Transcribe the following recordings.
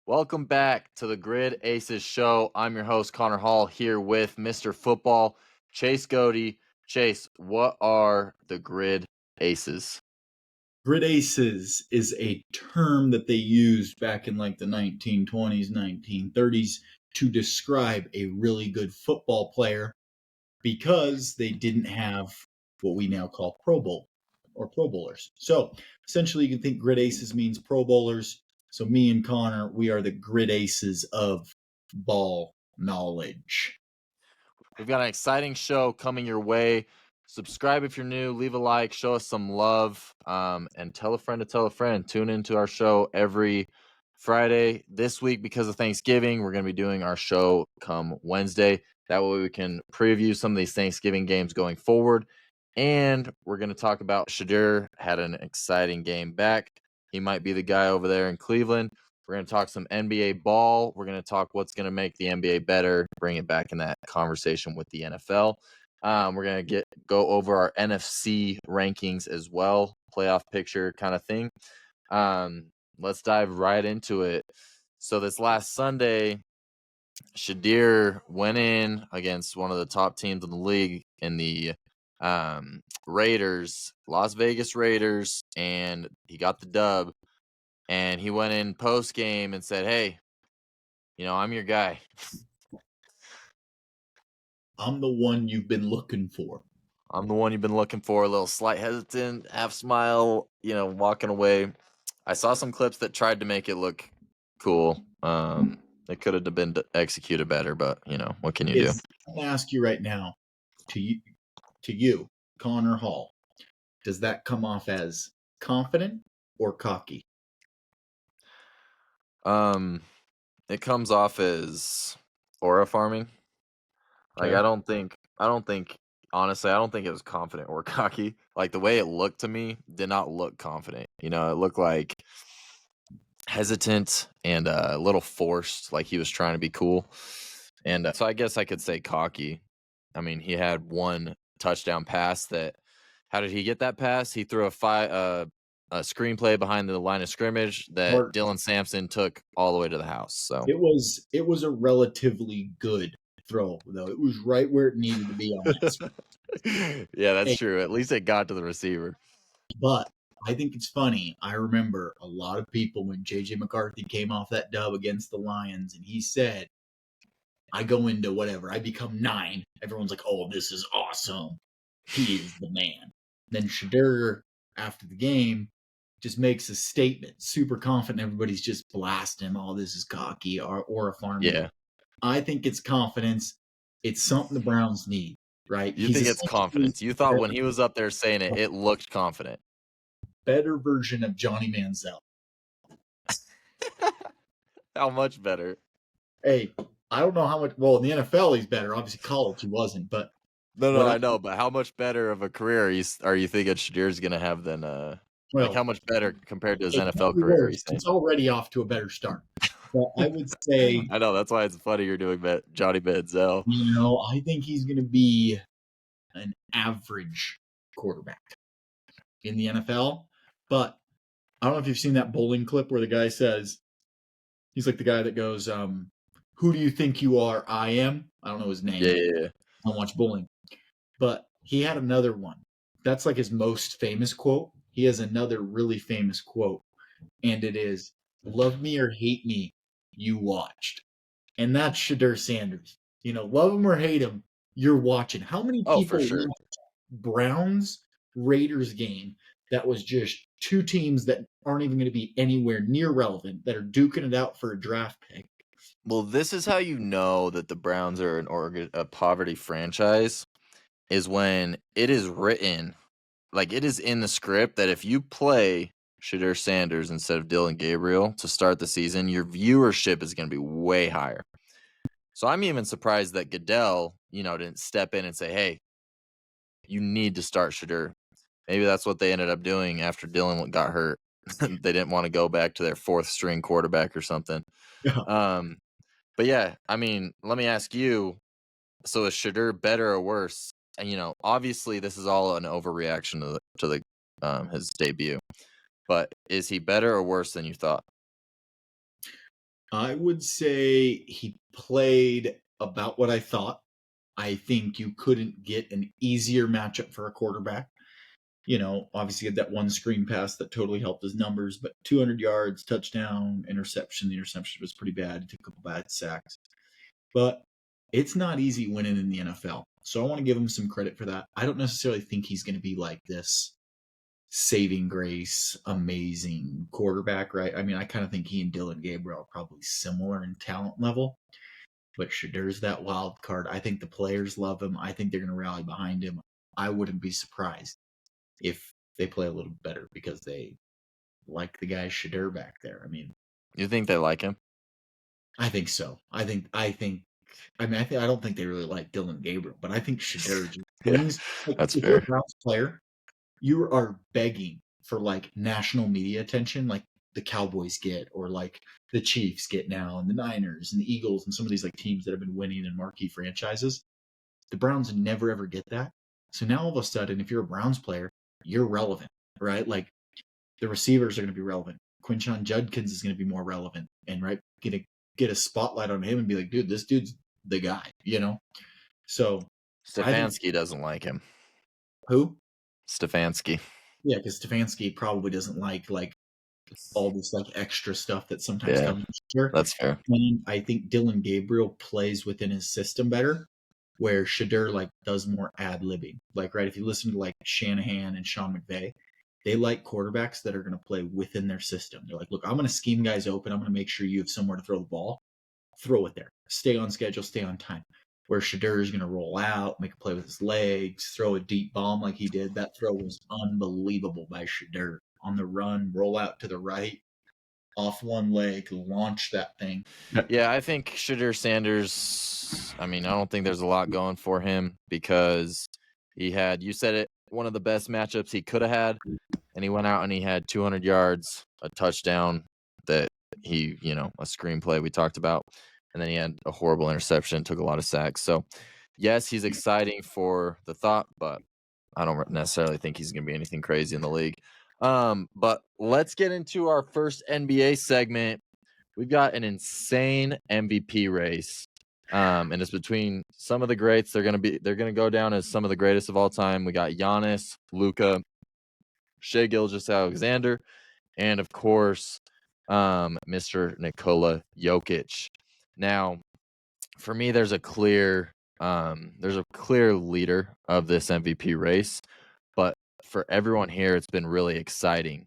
Welcome back to the Grid Aces show. I'm your host, Connor Hall, here with Mr. Football, Chase Godey. Chase, what are the Grid Aces? Grid aces is a term that they used back in like the 1920s, 1930s to describe a really good football player because they didn't have what we now call Pro Bowl or Pro Bowlers. So essentially, you can think grid aces means Pro Bowlers. So me and Connor, we are the grid aces of ball knowledge. We've got an exciting show coming your way. Subscribe if you're new, leave a like, show us some love, and tell a friend to tell a friend. Tune into our show every Friday. This week, because of Thanksgiving, we're going to be doing our show come Wednesday. That way we can preview some of these Thanksgiving games going forward. And we're going to talk about Shedeur had an exciting game back. He might be the guy over there in Cleveland. We're going to talk some NBA ball. We're going to talk what's going to make the NBA better, bring it back in that conversation with the NFL. We're going to go over our NFC rankings as well, playoff picture kind of thing. Let's dive right into it. So this last Sunday, Shedeur went in against one of the top teams in the league in the Raiders, Las Vegas Raiders, and he got the dub. And he went in post game and said, "Hey, I'm your guy." I'm the one you've been looking for. I'm the one you've been looking for. A little slight hesitant, half smile, walking away. I saw some clips that tried to make it look cool. It could have been executed better, but what can you do? I'm gonna ask you right now, to you, Connor Hall, does that come off as confident or cocky? It comes off as aura farming. Like Okay. I don't think honestly, I don't think it was confident or cocky. Like the way it looked to me did not look confident. It looked like hesitant and a little forced, like he was trying to be cool. And so I guess I could say cocky. I mean, he had one touchdown pass that. How did he get that pass? He threw a screenplay behind the line of scrimmage that Or Dylan Sampson took all the way to the house. So it was a relatively good throw, though. It was right where it needed to be on that. yeah, that's Hey, true. At least it got to the receiver. but I think it's funny. I remember a lot of people when JJ McCarthy came off that dub against the Lions and he said, I go into whatever, I become 9. Everyone's like, oh, this is awesome. He is the man. Then Shedeur, after the game, just makes a statement, super confident. Everybody's just blasting him. Oh, this is cocky or a farming. Yeah. I think it's confidence. It's something the Browns need, right? You He's think it's essentially confidence. You thought when he was up there saying it, it looked confident. better version of Johnny Manziel. How much better? Hey, I don't know how much. Well, in the NFL, he's better. Obviously, college he wasn't, but No, I know, but how much better of a career are you thinking Shadeur's gonna have than like how much better compared to his NFL career? Are you saying? It's already off to a better start. But I would say, I know that's why it's funny you're doing Johnny Manziel. I think he's going to be an average quarterback in the NFL. But I don't know if you've seen that bowling clip where the guy says, he's like the guy that goes, who do you think you are? I am. I don't know his name. Yeah. I don't watch bowling. But he had another one. That's like his most famous quote. He has another really famous quote. And it is, love me or hate me, you watched. And that's Shedeur Sanders. Love him or hate him, you're watching. How many Oh, people for sure. watched Browns Raiders game that was just two teams that aren't even going to be anywhere near relevant that are duking it out for a draft pick? Well, this is how you know that the Browns are a poverty franchise is when it is written, like it is in the script that if you play Shedeur Sanders instead of Dylan Gabriel to start the season, your viewership is going to be way higher. So I'm even surprised that Goodell, didn't step in and say, "Hey, you need to start Shedeur." Maybe that's what they ended up doing after Dylan got hurt. They didn't want to go back to their fourth string quarterback or something. Yeah. But yeah, I mean, let me ask you. So is Shedeur better or worse? And obviously this is all an overreaction to the his debut. But is he better or worse than you thought? I would say he played about what I thought. I think you couldn't get an easier matchup for a quarterback. Obviously he had that one screen pass that totally helped his numbers, but 200 yards, touchdown, interception. The interception was pretty bad. He took a couple bad sacks. But it's not easy winning in the NFL. So I want to give him some credit for that. I don't necessarily think he's going to be like this saving grace, amazing quarterback, right? I mean, I kind of think he and Dylan Gabriel are probably similar in talent level, but Shedeur's that wild card. I think the players love him. I think they're going to rally behind him. I wouldn't be surprised if they play a little better because they like the guy Shedeur back there. I mean, You think they like him? I think so. I don't think they really like Dylan Gabriel, but I think Shedeur just Yeah, brings, like, that's if you're a fair. Browns player, you are begging for like national media attention, like the Cowboys get, or like the Chiefs get now, and the Niners and the Eagles and some of these like teams that have been winning in marquee franchises. The Browns never ever get that. So now all of a sudden, if you're a Browns player, you're relevant, right? Like the receivers are going to be relevant. Quinshon Judkins is going to be more relevant, and right, get a spotlight on him and be like, dude, this dude's the guy. So I think Stefanski doesn't like him. who? Stefanski. Yeah, because Stefanski probably doesn't like all this like extra stuff that sometimes Yeah, comes here. that's fair. And I think Dylan Gabriel plays within his system better, where Shedeur like does more ad libbing. Like, right, if you listen to like Shanahan and Sean McVay, they like quarterbacks that are going to play within their system. They're like, look, I'm going to scheme guys open. I'm going to make sure you have somewhere to throw the ball. Throw it there. Stay on schedule. Stay on time. Where Shedeur is going to roll out, make a play with his legs, throw a deep bomb like he did. That throw was unbelievable by Shedeur on the run, roll out to the right, off one leg, launch that thing. Yeah, I think Shedeur Sanders, I mean, I don't think there's a lot going for him because he had, you said it, one of the best matchups he could have had, and he went out and he had 200 yards, a touchdown that he, a screenplay we talked about, and then he had a horrible interception, took a lot of sacks. So, yes, he's exciting for the thought, but I don't necessarily think he's going to be anything crazy in the league. But let's get into our first NBA segment. We've got an insane MVP race. And it's between some of the greats. They're gonna go down as some of the greatest of all time. We got Giannis, Luka, Shai Gilgeous-Alexander, and of course, Mr. Nikola Jokic. Now, for me, there's a clear leader of this MVP race, but for everyone here, it's been really exciting.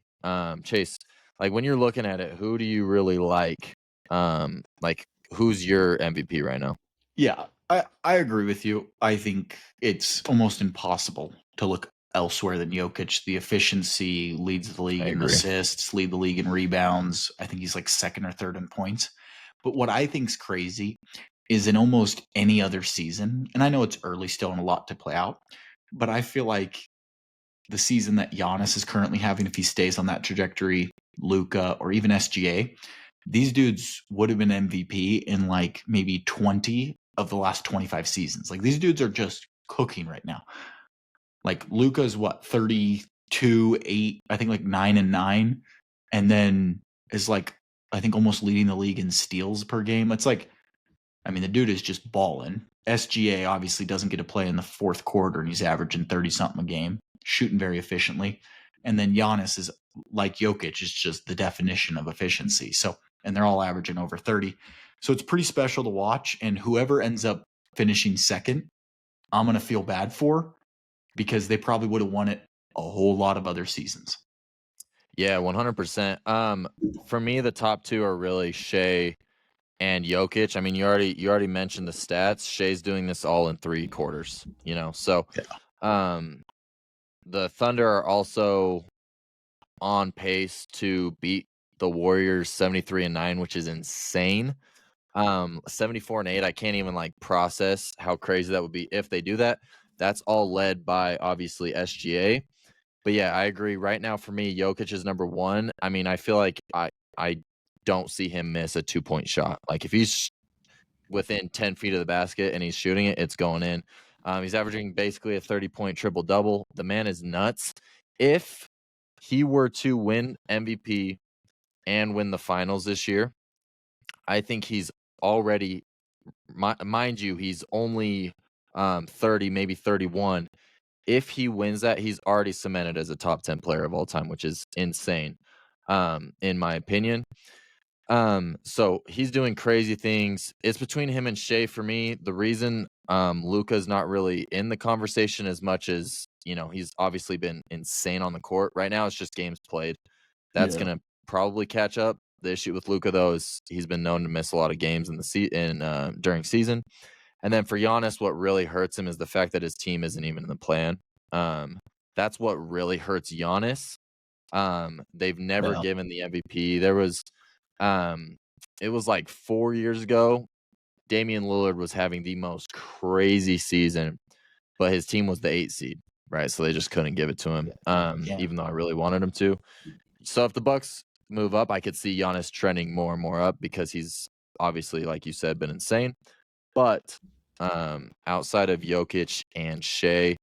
Chase, like when you're looking at it, who do you really like? Like who's your MVP right now? Yeah, I agree with you. I think it's almost impossible to look elsewhere than Jokic. The efficiency leads the league I in agree. assists, lead the league in rebounds. I think he's like second or third in points. But what I think's crazy is in almost any other season, and I know it's early still and a lot to play out, but I feel like the season that Giannis is currently having, if he stays on that trajectory, Luka, or even SGA, these dudes would have been MVP in like maybe 20 of the last 25 seasons. Like these dudes are just cooking right now. Like Luka's what, 32, 8, I think like 9 and 9, and then is like I think almost leading the league in steals per game. It's like, I mean, the dude is just balling. SGA obviously doesn't get to play in the fourth quarter, and he's averaging 30 something a game, shooting very efficiently. And then Giannis is like Jokic, is just the definition of efficiency. So, and they're all averaging over 30. So it's pretty special to watch. And whoever ends up finishing second, I'm going to feel bad for because they probably would have won it a whole lot of other seasons. Yeah, 100%. For me, the top two are really Shai and Jokic. I mean, you already mentioned the stats. Shai's doing this all in 3 quarters, So, the Thunder are also on pace to beat the Warriors 73-9, which is insane. 74-8, I can't even like process how crazy that would be if they do that. That's all led by obviously SGA. But yeah, I agree. Right now for me, Jokic is number 1. I mean, I feel like I don't see him miss a 2-point shot. Like if he's within 10 feet of the basket and he's shooting it, it's going in. He's averaging basically a 30-point triple-double. The man is nuts. If he were to win MVP and win the finals this year, I think he's already, mind you, he's only 30, maybe 31. If he wins that, he's already cemented as a top 10 player of all time, which is insane, in my opinion. So he's doing crazy things. It's between him and Shea for me. The reason Luka's not really in the conversation as much as, he's obviously been insane on the court. Right now it's just games played. That's gonna probably catch up. The issue with Luka though is he's been known to miss a lot of games in the during season. And then for Giannis, what really hurts him is the fact that his team isn't even in the plan. That's what really hurts Giannis. They've never Yeah. given the MVP. There was, it was like 4 years ago, Damian Lillard was having the most crazy season, but his team was the 8 seed, right? So they just couldn't give it to him, even though I really wanted him to. So if the Bucks move up, I could see Giannis trending more and more up because he's obviously, like you said, been insane. But outside of Jokic and Shea,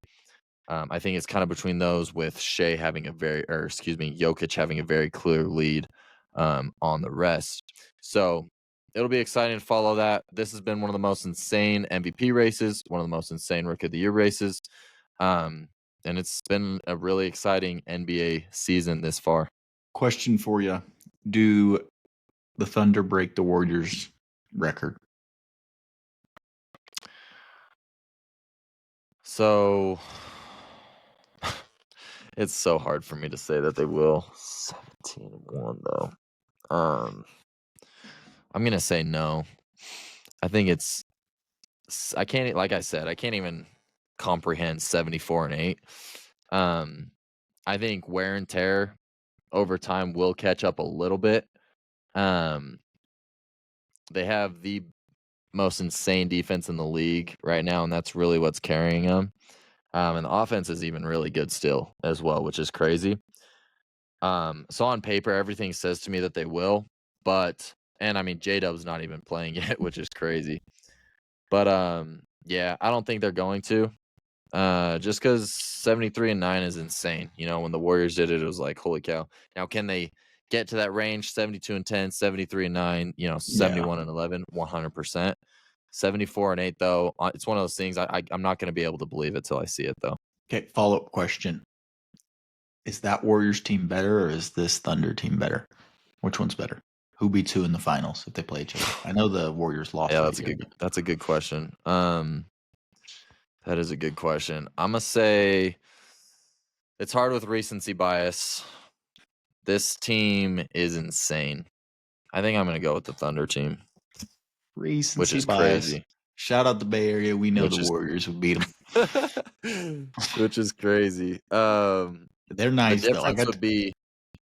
I think it's kind of between those, with Shea having Jokic having a very clear lead on the rest. So it'll be exciting to follow that. This has been one of the most insane MVP races, one of the most insane Rookie of the Year races. And it's been a really exciting NBA season this far. Question for you. Do the Thunder break the Warriors record? So it's so hard for me to say that they will. 17-1 though. I'm gonna say no. I think I can't, like I said, I can't even comprehend 74-8. I think wear and tear over time will catch up a little bit. They have the most insane defense in the league right now, and that's really what's carrying them. And the offense is even really good still as well, which is crazy. So on paper, everything says to me that they will, and I mean, J-Dub's not even playing yet, which is crazy. But yeah, I don't think they're going to. Just because 73-9 is insane. When the Warriors did it, it was like, holy cow. Now, can they get to that range? 72-10, 73-9, 71-11, 100%. 74-8 though, it's one of those things I'm not going to be able to believe it till I see it though. Okay, follow-up question. Is that Warriors team better or is this Thunder team better? Which one's better? Who beats who in the finals if they play each other? I know the Warriors lost. Yeah, that's a good question. That is a good question. I'm gonna say it's hard with recency bias. This team is insane. I think I'm gonna go with the Thunder team. Recency which is bias. crazy. Shout out the Bay Area. We know the Warriors would beat them. Which is crazy. They're nice. The difference would be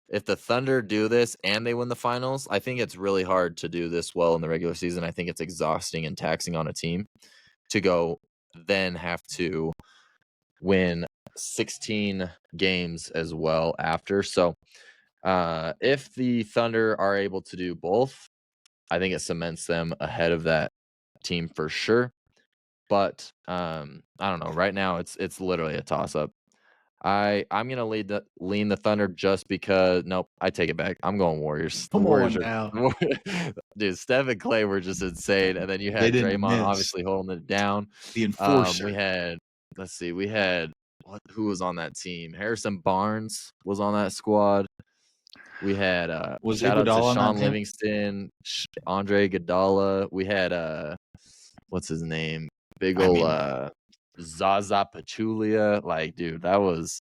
if the Thunder do this and they win the finals. I think it's really hard to do this well in the regular season. I think it's exhausting and taxing on a team to go then have to win 16 games as well after. So if the Thunder are able to do both, I think it cements them ahead of that team for sure. But I don't know. Right now, it's literally a toss up. I'm gonna lean the Thunder just because. Nope, I take it back. I'm going Warriors. The Warriors are, dude. Steph and Clay were just insane, and then you had Draymond obviously holding it down. The enforcer. We had who was on that team? Harrison Barnes was on that squad. We had shout out to Sean Livingston, Andre Iguodala. We had what's his name? Big ol' Zaza Pachulia. Like, dude, that was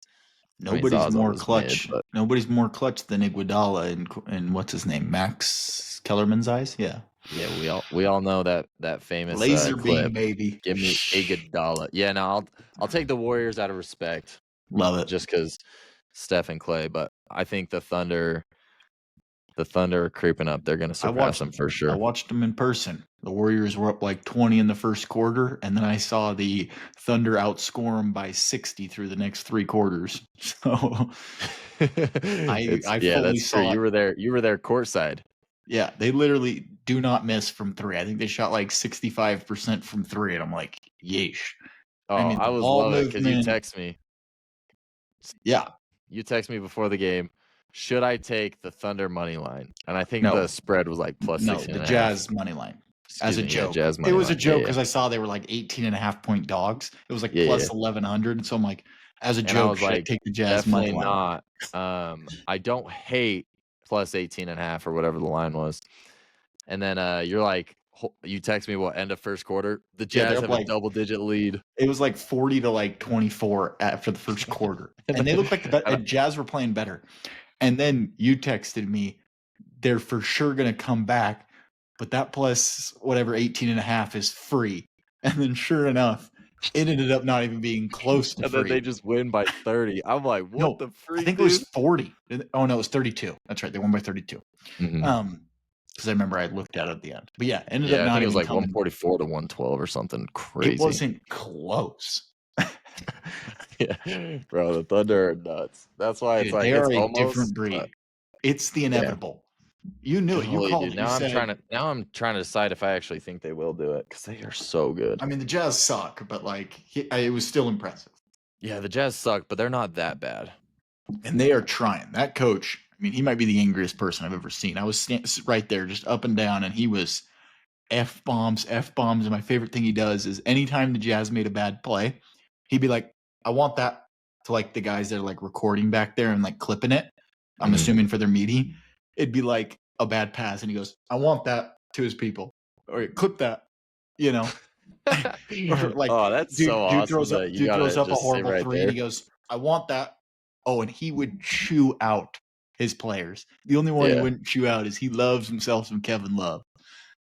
nobody's more clutch. Nobody's more clutch than Iguodala and what's his name? Max Kellerman's eyes? Yeah. Yeah, we all know that famous laser clip. beam, baby. Give me Iguodala. Yeah, no, I'll take the Warriors out of respect. Love it. Just because Steph and Clay, but I think the Thunder are creeping up. They're going to surpass them for sure. I watched them in person. The Warriors were up like 20 in the first quarter, and then I saw the Thunder outscore them by 60 through the next 3 quarters. So I fully saw true. You were there courtside. Yeah, they literally do not miss from 3. I think they shot like 65% from 3, and I'm like, yeesh. Oh, I was loving it because you text me. Yeah. You text me before the game. should I take the Thunder money line? And I think the No, spread was like plus no, 16 the and a half. Jazz money line. As Excuse a me. Yeah, joke. Jazz It money was a line. Yeah, joke yeah. because I saw they were like 18.5-point dogs. It was like Yeah, plus yeah. 1,100. So I'm like, as a And I joke, was should I like, take the Jazz money definitely line? not. I don't hate plus 18 and a half or whatever the line was. And then you're like, you text me what, end of first quarter? The Yeah, they're Jazz up have a like double-digit lead. it was like 40 to like 24 after the first quarter. And they looked like the Jazz were playing better. And then you texted me, they're for sure going to come back, but that plus whatever 18.5 is free. And then sure enough, it ended up not even being close to And then free. they just win by 30. I'm like, what No, the I freak, think it dude? was 40. Oh no, it was 32. That's right. They won by 32. Mhm. Because I remember I looked at it at the end. But yeah, ended up Yeah, I not think it was even like coming. 144 to 112 or something It crazy. wasn't close. Yeah, bro, the Thunder are nuts. That's why it's Dude, like they it's are a different almost, breed. but It's the yeah, inevitable. You knew it. You golly, called dude. it. You said, Now I'm trying to decide if I actually think they will do it because they are so good. I mean, the Jazz suck, but like, it was still impressive. Yeah, the Jazz suck, but they're not that bad. And they are trying. That coach, I mean, he might be the angriest person I've ever seen. I was right there, just up and down, and he was F bombs, F bombs. And my favorite thing he does is anytime the Jazz made a bad play, he'd be like, I want that to like the guys that are like recording back there and like clipping it. I'm Mhm. assuming for their meeting. It'd be like a bad pass, and he goes, I want that to his people. Or clip that, you know. Or like Oh, that's dude, so dude awesome throws up that you dude throws gotta up a just sit horrible right three and there. he goes, I want that. Oh, and he would chew out his players. The only one he Yeah. wouldn't chew out is he loves himself some Kevin Love.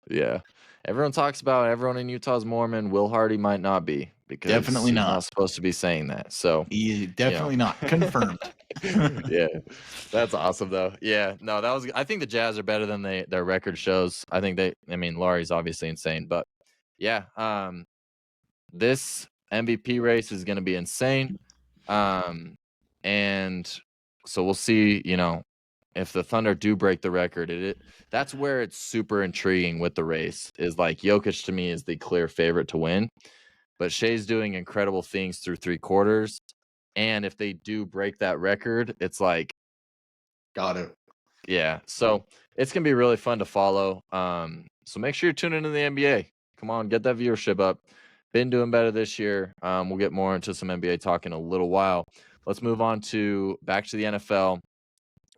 Yeah. Everyone talks about everyone in Utah's Mormon. Will Hardy might not be because Definitely he's not. not supposed to be saying that. So, He definitely not. Confirmed. Yeah. That's awesome though. Yeah. No, that was I think the Jazz are better than their record shows. I think I mean Laurie's obviously insane, but yeah, this MVP race is going to be insane. And so we'll see, if the Thunder do break the record, that's where it's super intriguing with the race. Is like Jokic to me is the clear favorite to win, but Shea's doing incredible things through 3 quarters. And if they do break that record, it's like, Got it. yeah. So it's gonna be really fun to follow. So make sure you're tuning into the NBA. Come on, get that viewership up. Been doing better this year. We'll get more into some NBA talk in a little while. Let's move on back to the NFL.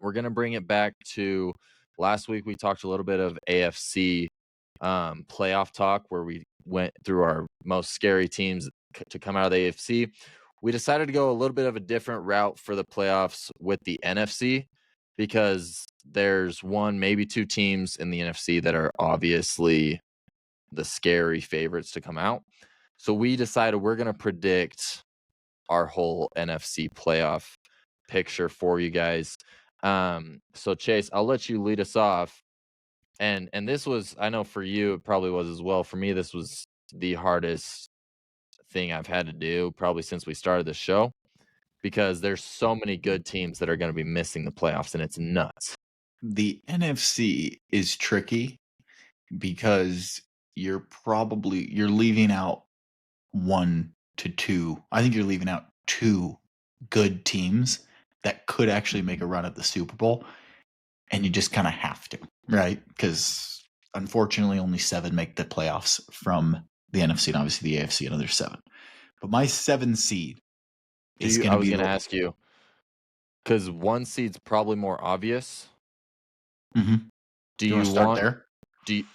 We're gonna bring it back to last week. We talked a little bit of AFC playoff talk, where we went through our most scary teams to come out of the AFC. We decided to go a little bit of a different route for the playoffs with the NFC because there's one, maybe 2 teams in the NFC that are obviously the scary favorites to come out. So we decided we're going to predict our whole NFC playoff picture for you guys. So Chase, I'll let you lead us off. And this was, I know for you it probably was as well. For me, this was the hardest thing I've had to do probably since we started the show because there's so many good teams that are going to be missing the playoffs and it's nuts. The NFC is tricky because you're leaving out 1 to 2. I think you're leaving out 2 good teams that could actually make a run at the Super Bowl, and you just kind of have to, right? Because unfortunately, only 7 make the playoffs from the NFC, and obviously the AFC, another 7. But my 7 seed is going I to was be going to ask you because 1 seed's probably more obvious. Mhm. Do You want you to start want? there?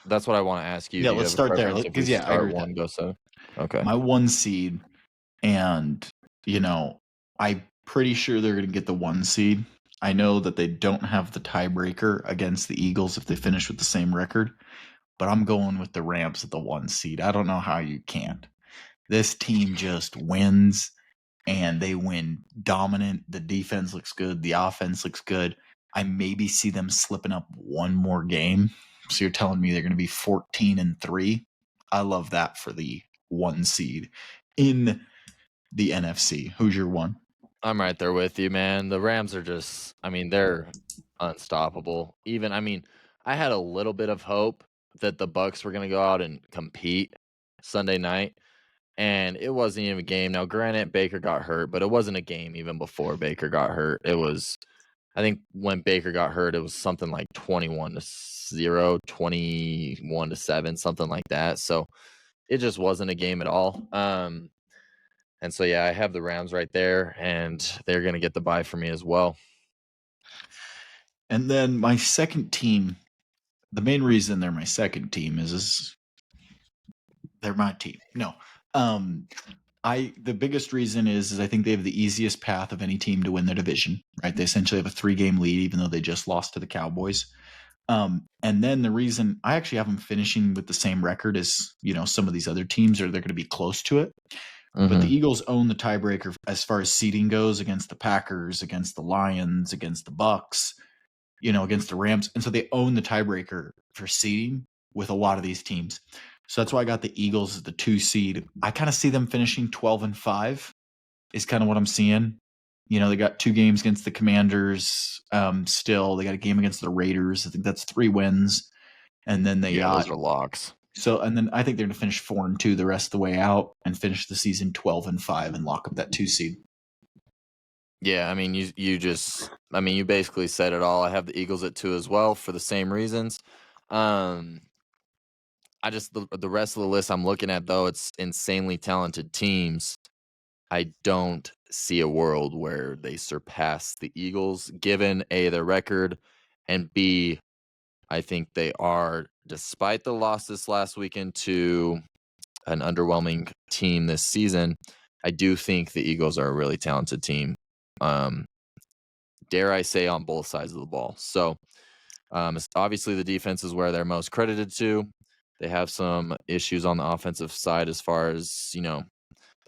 That's what I want to ask you. Yeah, Do you let's have a start there preference if we because yeah, I agree start with that. 1, go 7? Okay. My 1 seed, and I'm pretty sure they're going to get the 1 seed. I know that they don't have the tiebreaker against the Eagles if they finish with the same record, but I'm going with the Rams at the 1 seed. I don't know how you can't. This team just wins, and they win dominant. The defense looks good. The offense looks good. I maybe see them slipping up 1 more game. So you're telling me they're going to be 14-3? I love that for the 1 seed in the NFC. Who's your 1? I'm right there with you, man. The Rams are they're unstoppable. I had a little bit of hope that the Bucks were going to go out and compete Sunday night, and it wasn't even a game. Now, granted, Baker got hurt, but it wasn't a game even before Baker got hurt. It was I think when Baker got hurt, it was something like 21-0, 21-7, something like that. So it just wasn't a game at all. And so, yeah, I have the Rams right there, and they're going to get the bye for me as well. And then my second team, the main reason they're my second team is they're my team. No. The biggest reason is I think they have the easiest path of any team to win their division, right? They essentially have a 3-game lead, even though they just lost to the Cowboys. And then the reason I actually have them finishing with the same record as, some of these other teams, or they're going to be close to it. But the Eagles own the tiebreaker as far as seeding goes against the Packers, against the Lions, against the Bucks, against the Rams. And so they own the tiebreaker for seeding with a lot of these teams. So that's why I got the Eagles as the 2 seed. I kind of see them finishing 12-5 is kind of what I'm seeing. They got 2 games against the Commanders. Still, they got a game against the Raiders. I think that's 3 wins. And then they got those are locks. So, and then I think they're going to finish 4-2 the rest of the way out and finish the season 12-5 and lock up that 2 seed. Yeah, I mean, you basically said it all. I have the Eagles at 2 as well for the same reasons. The rest of the list I'm looking at, though, it's insanely talented teams. I don't see a world where they surpass the Eagles, given A, their record, and B, I think they are, despite the loss this last weekend to an underwhelming team this season, I do think the Eagles are a really talented team. Dare I say, on both sides of the ball. So, obviously the defense is where they're most credited to. They have some issues on the offensive side as far as, the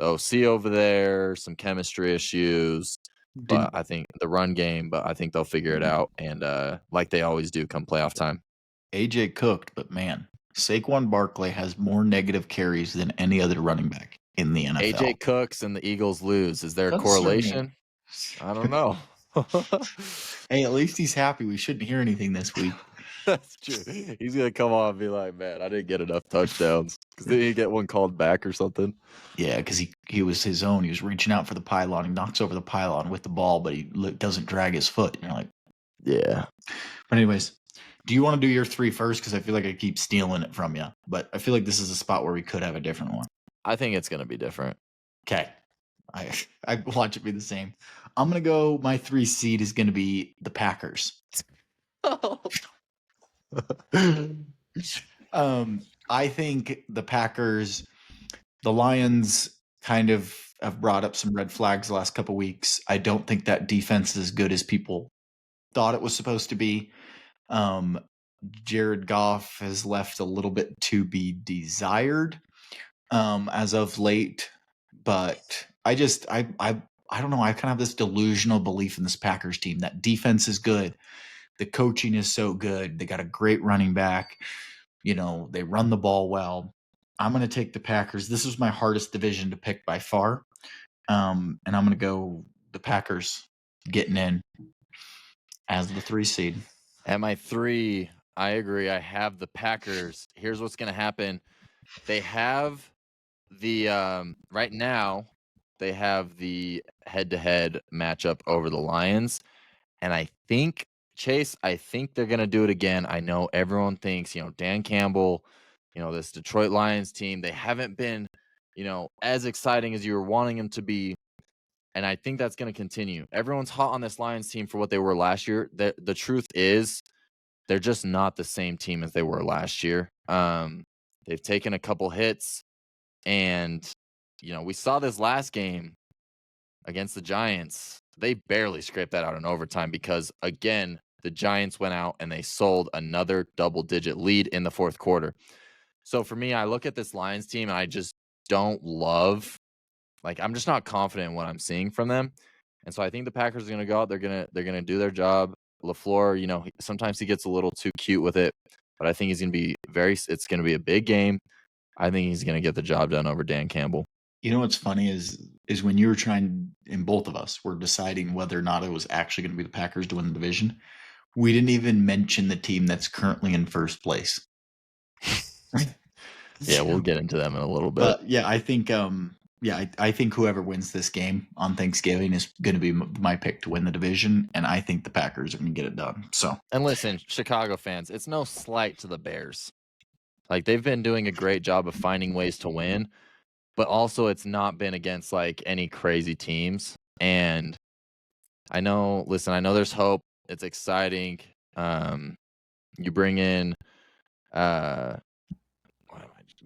OC over there, some chemistry issues. But I think the run game, but I think they'll figure it out. And like they always do come playoff time. AJ cooked, but man, Saquon Barkley has more negative carries than any other running back in the NFL. AJ cooks and the Eagles lose. Is there a correlation? I don't know. Hey, at least he's happy. We shouldn't hear anything this week. That's true. He's going to come on and be like, man, I didn't get enough touchdowns. Because didn't he get one called back or something? Yeah, because he was his own. He was reaching out for the pylon. He knocks over the pylon with the ball, but he doesn't drag his foot. And you're like, yeah. But anyways, do you want to do your 3 first? Because I feel like I keep stealing it from you. But I feel like this is a spot where we could have a different one. I think it's going to be different. Okay. I watch it be the same. I'm going to go, my 3 seed is going to be the Packers. I think the Packers, the Lions kind of have brought up some red flags the last couple weeks. I don't think that defense is as good as people thought it was supposed to be. Jared Goff has left a little bit to be desired as of late, but I don't know. I kind of have this delusional belief in this Packers team that defense is good. The coaching is so good. They got a great running back. They run the ball well. I'm going to take the Packers. This is my hardest division to pick by far. And I'm going to go the Packers getting in as the 3 seed. At my 3, I agree. I have the Packers. Here's what's going to happen. They have the right now, they have the head-to-head matchup over the Lions. And I think, Chase, they're going to do it again. I know everyone thinks, Dan Campbell, this Detroit Lions team, they haven't been, as exciting as you were wanting them to be. And I think that's going to continue. Everyone's hot on this Lions team for what they were last year. The truth is, they're just not the same team as they were last year. They've taken a couple hits. And, we saw this last game against the Giants. They barely scraped that out in overtime because, again, the Giants went out and they sold another double-digit lead in the 4th quarter. So for me, I look at this Lions team and I just don't love, I'm just not confident in what I'm seeing from them. And so I think the Packers are going to go out. They're going to do their job. LaFleur, sometimes he gets a little too cute with it, but I think he's going to be it's going to be a big game. I think he's going to get the job done over Dan Campbell. What's funny is when you were trying, and both of us were deciding whether or not it was actually going to be the Packers to win the division, we didn't even mention the team that's currently in first place. Yeah, we'll get into them in a little bit. But yeah, I think Yeah, I think whoever wins this game on Thanksgiving is going to be my pick to win the division, and I think the Packers are going to get it done. So, And listen, Chicago fans, it's no slight to the Bears. Like, they've been doing a great job of finding ways to win, but also it's not been against, like, any crazy teams, and I know there's hope. It's exciting. You bring in, uh,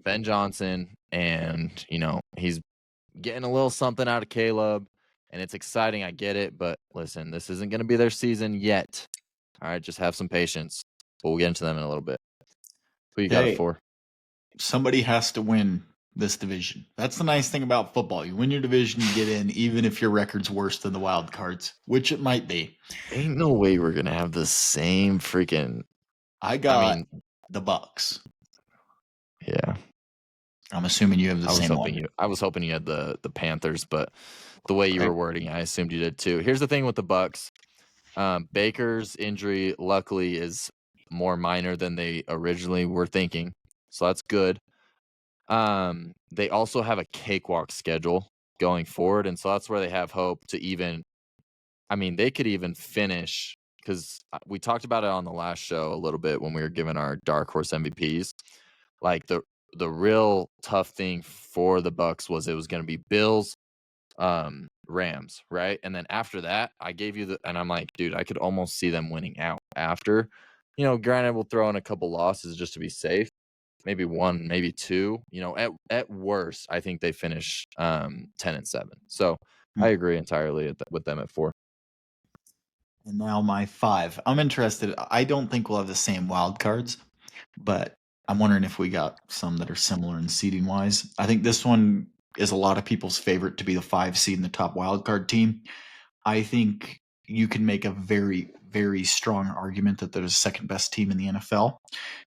Ben Johnson, and, he's getting a little something out of Caleb, and it's exciting, I get it, but listen, this isn't gonna be their season yet. Alright, just have some patience, but we'll get into them in a little bit. Who you got it hey, for? somebody has to win this division. That's the nice thing about football. You win your division, you get in, even if your record's worse than the wild cards, which it might be. Ain't no way we're gonna have the same freaking I I got mean, the Bucks. yeah. I'm assuming you have the same one. I was hoping you had the Panthers, but the way you Okay. were wording, I assumed you did too. Here's the thing with the Bucks. Baker's injury, luckily, is more minor than they originally were thinking, so that's good. They also have a cakewalk schedule going forward, and so that's where they have hope to even. I mean, they could even finish because we talked about it on the last show a little bit when we were giving our dark horse MVPs. Like the real tough thing for the Bucks was it was going to be Bills, Rams, right? And then after that, I gave you and I'm like, dude, I could almost see them winning out after. Granted, we'll throw in a couple losses just to be safe. Maybe one, maybe two. At worst, I think they finish 10-7. So I agree entirely with them at 4. And now my 5. I'm interested. I don't think we'll have the same wild cards, but I'm wondering if we got some that are similar in seeding wise. I think this one is a lot of people's favorite to be the 5 seed in the top wild card team. I think you can make a very, very strong argument that they're the second best team in the NFL,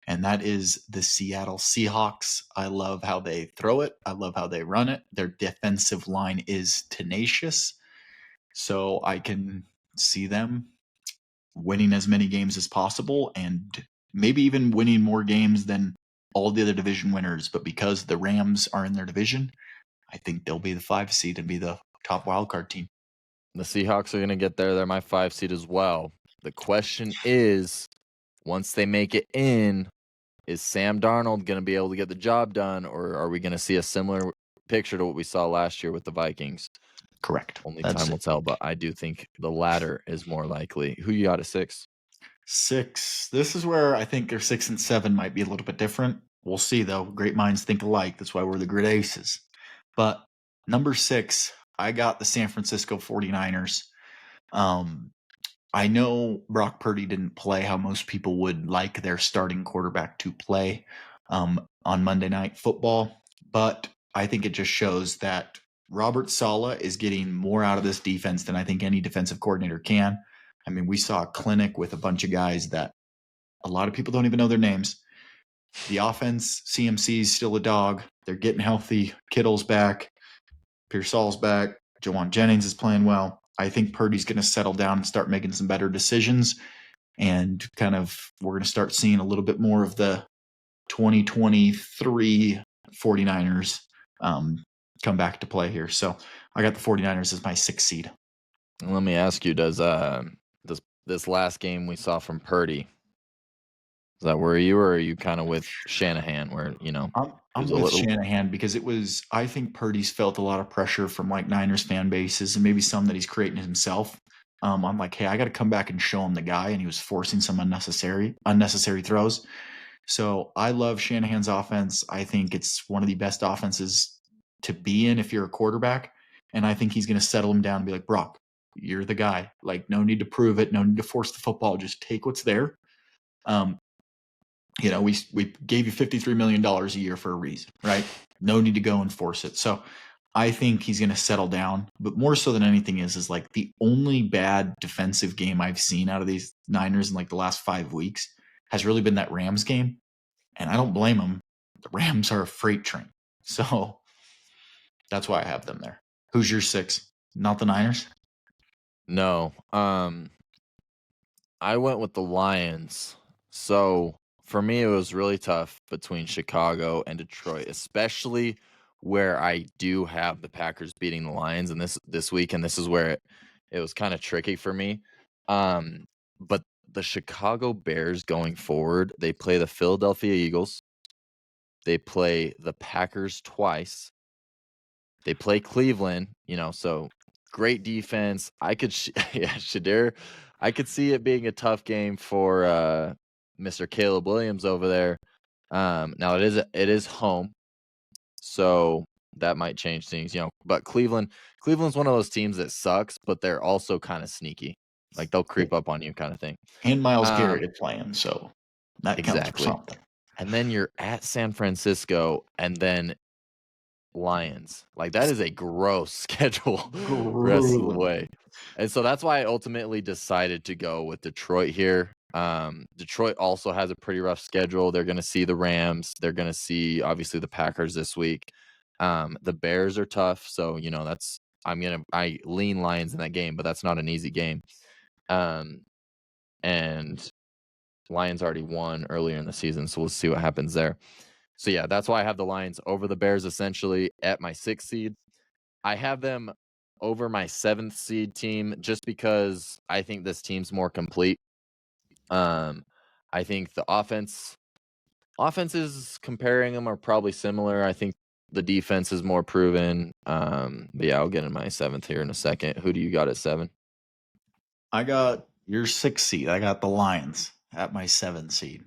and that is the Seattle Seahawks. I love how they throw it. I love how they run it. Their defensive line is tenacious, so I can see them winning as many games as possible and maybe even winning more games than all the other division winners. But because the Rams are in their division, I think they'll be the 5 seed and be the top wildcard team. The Seahawks are going to get there. They're my 5 seed as well. The question is, once they make it in, is Sam Darnold going to be able to get the job done, or are we going to see a similar picture to what we saw last year with the Vikings? Correct. Only That's time will it. tell, but I do think the latter is more likely. Who you got at 6? 6. This is where I think their 6 and 7 might be a little bit different. We'll see, though. Great minds think alike. That's why we're the Grid Aces. But number 6, I got the San Francisco 49ers. I know Brock Purdy didn't play how most people would like their starting quarterback to play on Monday Night Football, but I think it just shows that Robert Saleh is getting more out of this defense than I think any defensive coordinator can. I mean, we saw a clinic with a bunch of guys that a lot of people don't even know their names. The offense, CMC's still a dog. They're getting healthy. Kittle's back. Pearsall's back. Jawan Jennings is playing well. I think Purdy's going to settle down and start making some better decisions. And kind of, we're going to start seeing a little bit more of the 2023 49ers come back to play here. So I got the 49ers as my 6th seed. Let me ask you, does this last game we saw from Purdy, does that worry you, or are you kind of with Shanahan where, I'm with Shanahan because I think Purdy's felt a lot of pressure from like Niners fan bases and maybe some that he's creating himself. I'm like, hey, I got to come back and show him the guy, and he was forcing some unnecessary throws. So I love Shanahan's offense. I think it's one of the best offenses to be in if you're a quarterback, and I think he's going to settle him down and be like, Brock, you're the guy. Like, no need to prove it, no need to force the football. Just take what's there. We gave you $53 million a year for a reason, right? No need to go and force it. So I think he's going to settle down, but more so than anything is like the only bad defensive game I've seen out of these Niners in like the last 5 weeks has really been that Rams game. And I don't blame them. The Rams are a freight train. So that's why I have them there. Who's your 6? Not the Niners? No. I went with the Lions. So for me, it was really tough between Chicago and Detroit, especially where I do have the Packers beating the Lions and this week, and this is where it was kind of tricky for me. But the Chicago Bears going forward, they play the Philadelphia Eagles, they play the Packers twice, they play Cleveland, so great defense. I could yeah, Shedeur, I could see it being a tough game for Mr. Caleb Williams over there. Now it is home, so that might change things, but Cleveland's one of those teams that sucks, but they're also kind of sneaky. Like they'll creep up on you kind of thing. And Myles Garrett Um, is playing, so that counts for exactly. something. And then you're at San Francisco and then Lions. Like that is a gross schedule rest of the way. And so that's why I ultimately decided to go with Detroit here. Detroit also has a pretty rough schedule. They're going to see the Rams. They're going to see obviously the Packers this week. The Bears are tough, so I lean Lions in that game, but that's not an easy game. And Lions already won earlier in the season, so we'll see what happens there. So yeah, that's why I have the Lions over the Bears essentially at my 6th seed. I have them over my 7th seed team just because I think this team's more complete. I think the offenses comparing them are probably similar. I think the defense is more proven. But yeah, I'll get in my 7th here in a second. Who do you got at 7? I got your 6th seed. I got the Lions at my 7th seed.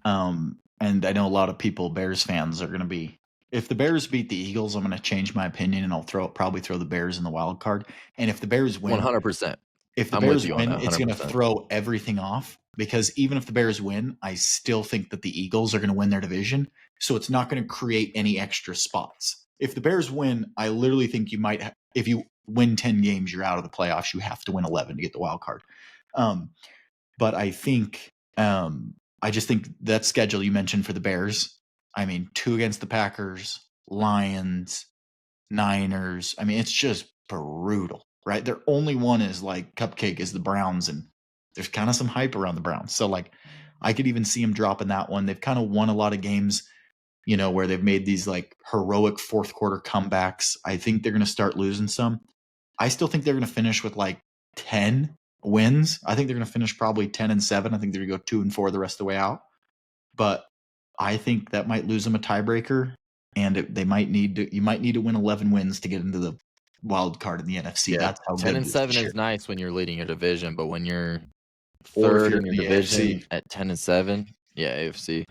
And I know a lot of people, Bears fans, are going to be. If the Bears beat the Eagles, I'm going to change my opinion and I'll probably throw the Bears in the wild card. And if the Bears win, 100%. If the I'm with Bears you on win, that, it's going to 100%. throw everything off because even if the Bears win, I still think that the Eagles are going to win their division. So it's not going to create any extra spots. If the Bears win, I literally think you might, if you win 10 games, you're out of the playoffs. You have to win 11 to get the wild card. But I think, I just think that schedule you mentioned for the Bears, 2 against the Packers, Lions, Niners. It's just brutal, right? Their only one is like cupcake is the Browns, and there's kind of some hype around the Browns. So like, I could even see them dropping that one. They've kind of won a lot of games, where they've made these like heroic fourth quarter comebacks. I think they're going to start losing some. I still think they're going to finish with like 10 wins. I think they're going to finish probably 10-7. I think they're going to go 2-4 the rest of the way out. But I think that might lose them a tiebreaker. And you might need to win 11 wins to get into the wild card in the NFC. Yeah, That's how 10-7 good is nice when you're leading your division, but when you're or if third you're in your in the division AFC. at 10-7, yeah, AFC,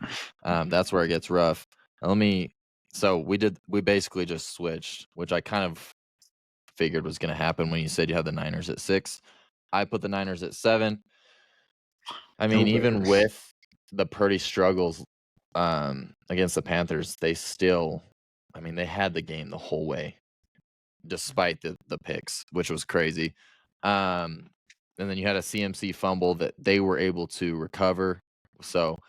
that's where it gets rough. So we basically just switched, which I kind of figured was going to happen when you said you have the Niners at 6. I put the Niners at 7. Even with the Purdy struggles against the Panthers, they still, they had the game the whole way, despite the picks, which was crazy. And then you had a CMC fumble that they were able to recover. So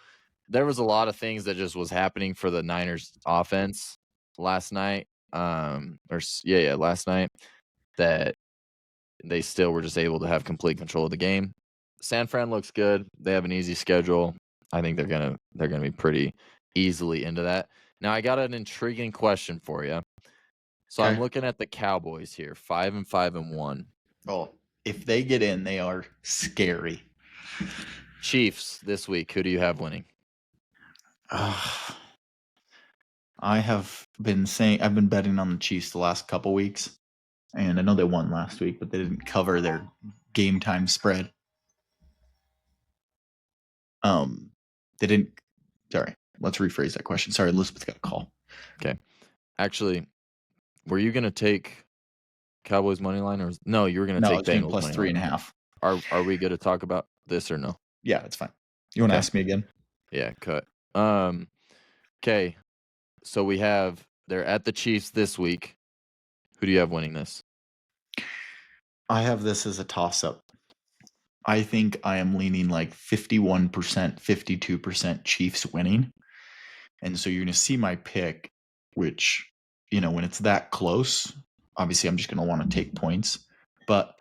there was a lot of things that just was happening for the Niners offense last night. Last night that they still were just able to have complete control of the game. San Fran looks good. They have an easy schedule. I think they're gonna be pretty easily into that. Now I got an intriguing question for you. So I'm looking at the Cowboys here, 5-5-1. Well, if they get in, they are scary. Chiefs this week. Who do you have winning? I've been betting on the Chiefs the last couple weeks, and I know they won last week, but they didn't cover their game time spread. They didn't. Sorry, let's rephrase that question. Sorry, Elizabeth got a call. Okay, actually, were you gonna take Cowboys money line or no? You were gonna take Bengals plus money 3.5. Are we good to talk about this or no? Yeah, it's fine. You want to ask me again? Yeah, cut. Okay. So they're at the Chiefs this week. Who do you have winning this? I have this as a toss-up. I think I am leaning like 51%, 52% Chiefs winning. And so you're going to see my pick, which, when it's that close, obviously I'm just going to want to take points. But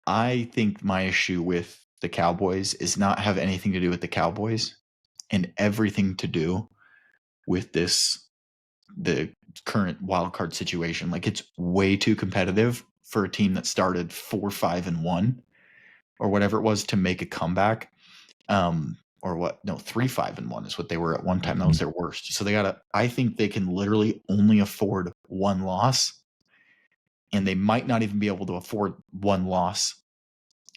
I think my issue with the Cowboys is not have anything to do with the Cowboys and everything to do with the current wild card situation. Like, it's way too competitive for a team that started 4-5-1 or whatever it was to make a comeback. Or what? No, 3-5-1 is what they were at one time. That was their worst. So I think they can literally only afford one loss, and they might not even be able to afford one loss,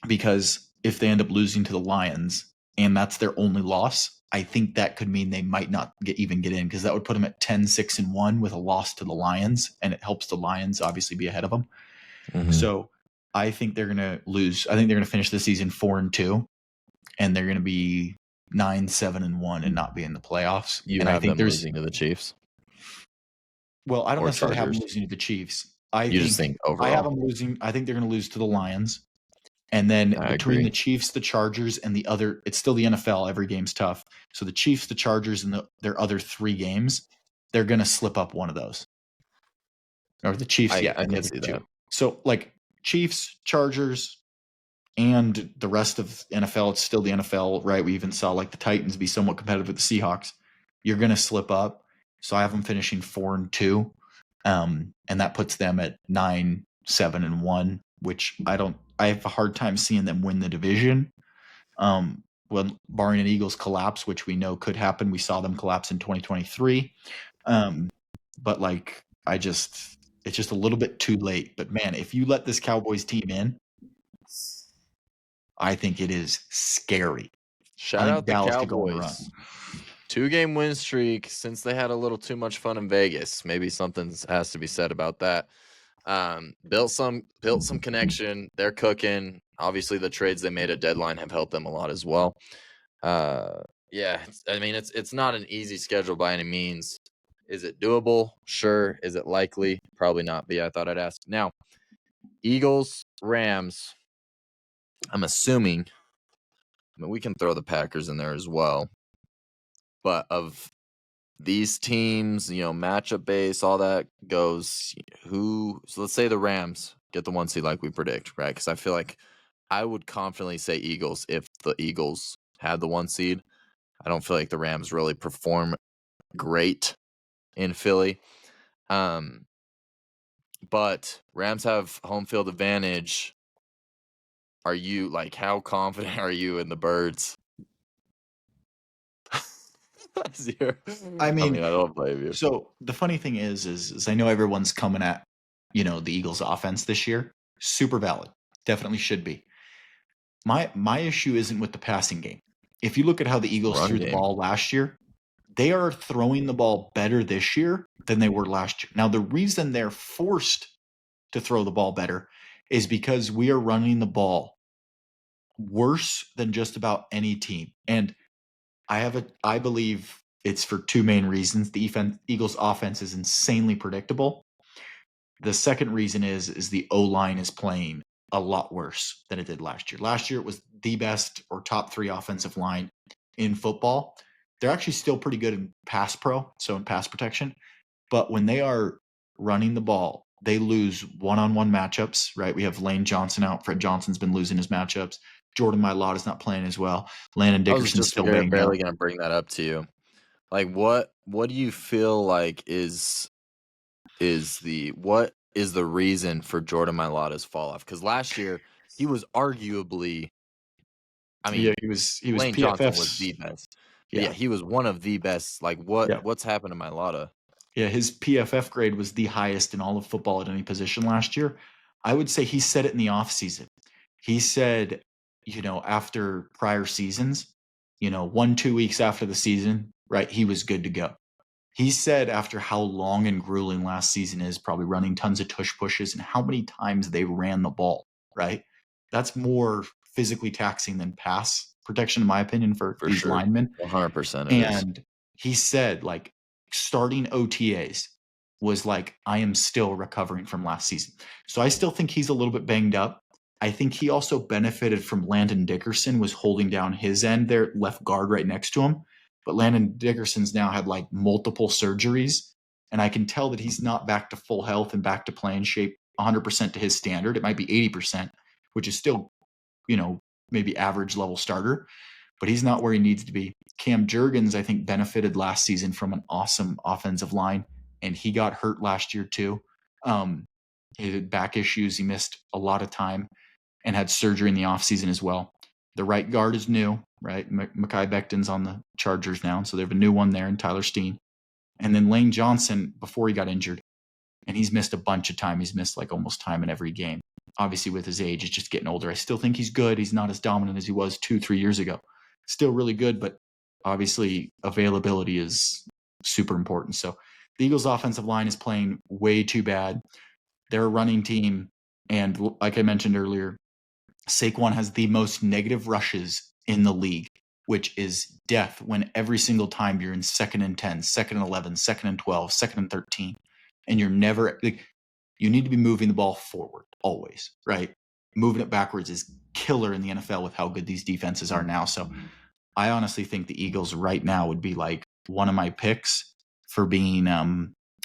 because if they end up losing to the Lions and that's their only loss, I think that could mean they might not even get in, because that would put them at 10-6-1 with a loss to the Lions, and it helps the Lions obviously be ahead of them. Mm-hmm. So I think they're going to lose. I think they're going to finish the season 4-2, and they're going to be 9-7-1 and not be in the playoffs. You and have I think them losing to the Chiefs? Well, I don't or necessarily have them Chargers? losing to the Chiefs. You just think I have overall? them losing. I think they're going to lose to the Lions. And then I between agree. the Chiefs, the Chargers, and the other, it's still the NFL. Every game's tough. So the Chiefs, the Chargers, and their other 3 games, they're going to slip up one of those. Or the Chiefs, I and can they see get 2. that. So, like, Chiefs, Chargers, and the rest of NFL, it's still the NFL, right? We even saw, like, the Titans be somewhat competitive with the Seahawks. You're going to slip up. So I have them finishing 4-2. And that puts them at 9-7-1, which I have a hard time seeing them win the division. When barring an Eagles collapse, which we know could happen. We saw them collapse in 2023. But like, it's just a little bit too late. But man, if you let this Cowboys team in, I think it is scary. Shout out the Dallas could go on a run. Cowboys. 2-game win streak since they had a little too much fun in Vegas. Maybe something has to be said about that. Built some connection. They're cooking. Obviously, the trades they made at deadline have helped them a lot as well. Yeah, I mean, it's not an easy schedule by any means. Is it doable? Sure. Is it likely? Probably not. But yeah, I thought I'd ask. Now, Eagles, Rams. I'm assuming. I mean, we can throw the Packers in there as well. But of these teams, matchup base, all that goes. So let's say the Rams get the 1 seed like we predict, right? Because I feel like I would confidently say Eagles if the Eagles had the 1 seed. I don't feel like the Rams really perform great in Philly. But Rams have home field advantage. Are you how confident are you in the Birds? I mean, I don't blame you. So the funny thing is I know everyone's coming at, the Eagles offense this year. Super valid. Definitely should be. My issue isn't with the passing game. If you look at how the Eagles threw the ball last year, they are throwing the ball better this year than they were last year. Now, the reason they're forced to throw the ball better is because we are running the ball worse than just about any team. And I believe it's for 2 main reasons. The Eagles offense is insanely predictable. The second reason is the O-line is playing a lot worse than it did last year. Last year, it was the best or top 3 offensive line in football. They're actually still pretty good in pass pro, so in pass protection. But when they are running the ball, they lose one-on-one matchups, right? We have Lane Johnson out. Fred Johnson's been losing his matchups. Jordan Mailata's not playing as well. Landon Dickerson's still banged up. I was barely going to bring that up to you. Like, what do you feel like is the reason for Jordan Mailata's fall off? Because last year he was arguably, he was Lane PFF's, Johnson was the best. Yeah, he was one of the best. Like, what's happened to Mailata? Yeah, his PFF grade was the highest in all of football at any position last year. I would say he said it in the offseason. He said, after prior seasons, 1-2 weeks after the season, right, he was good to go. He said after how long and grueling last season is, probably running tons of tush pushes and how many times they ran the ball, right? That's more physically taxing than pass protection, in my opinion, for these linemen. 100% And he said, starting OTAs was I am still recovering from last season. So I still think he's a little bit banged up. I think he also benefited from Landon Dickerson was holding down his end there, left guard right next to him. But Landon Dickerson's now had multiple surgeries. And I can tell that he's not back to full health and back to playing shape 100% to his standard. It might be 80%, which is still, maybe average level starter. But he's not where he needs to be. Cam Jurgens, I think, benefited last season from an awesome offensive line. and he got hurt last year too. He had back issues. He missed a lot of time and had surgery in the offseason as well. The right guard is new, right? Mekhi Becton's on the Chargers now, so they have a new one there, and Tyler Steen. And then Lane Johnson, before he got injured, and he's missed a bunch of time. He's missed like almost time in every game. Obviously, with his age, he's just getting older. I still think he's good. He's not as dominant as he was 2-3 years ago. Still really good, but obviously availability is super important. So the Eagles' offensive line is playing way too bad. They're a running team, and like I mentioned earlier, Saquon has the most negative rushes in the league, which is death when every single time you're in 2nd and 10, 2nd and 11, 2nd and 12, 2nd and 13, and you're never like, you need to be moving the ball forward always, right? Moving it backwards is killer in the NFL with how good these defenses are now. So I honestly think the Eagles right now would be like one of my picks for being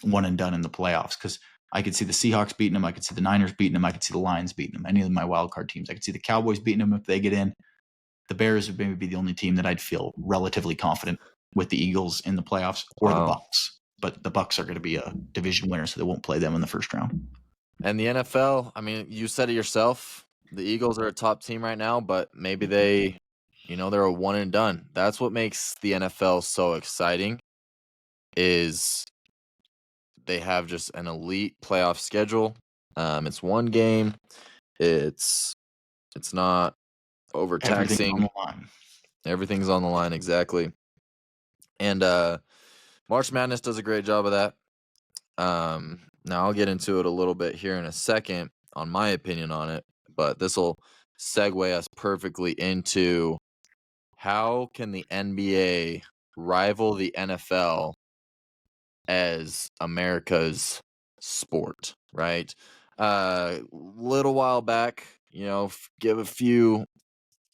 one and done in the playoffs, because I could see the Seahawks beating them. I could see the Niners beating them. I could see the Lions beating them. Any of my wild card teams. I could see the Cowboys beating them if they get in. The Bears would maybe be the only team that I'd feel relatively confident with the Eagles in the playoffs, or the Bucks. But the Bucks are going to be a division winner, so they won't play them in the first round. And the NFL, I mean, you said it yourself. The Eagles are a top team right now, but maybe they're a one and done. That's what makes the NFL so exciting, is they have just an elite playoff schedule. It's one game. It's not overtaxing. Everything's on the line, exactly. And March Madness does a great job of that. Now I'll get into it a little bit here in a second on my opinion on it, but this will segue us perfectly into how can the NBA rival the NFL as America's sport, right? Little while back, give a few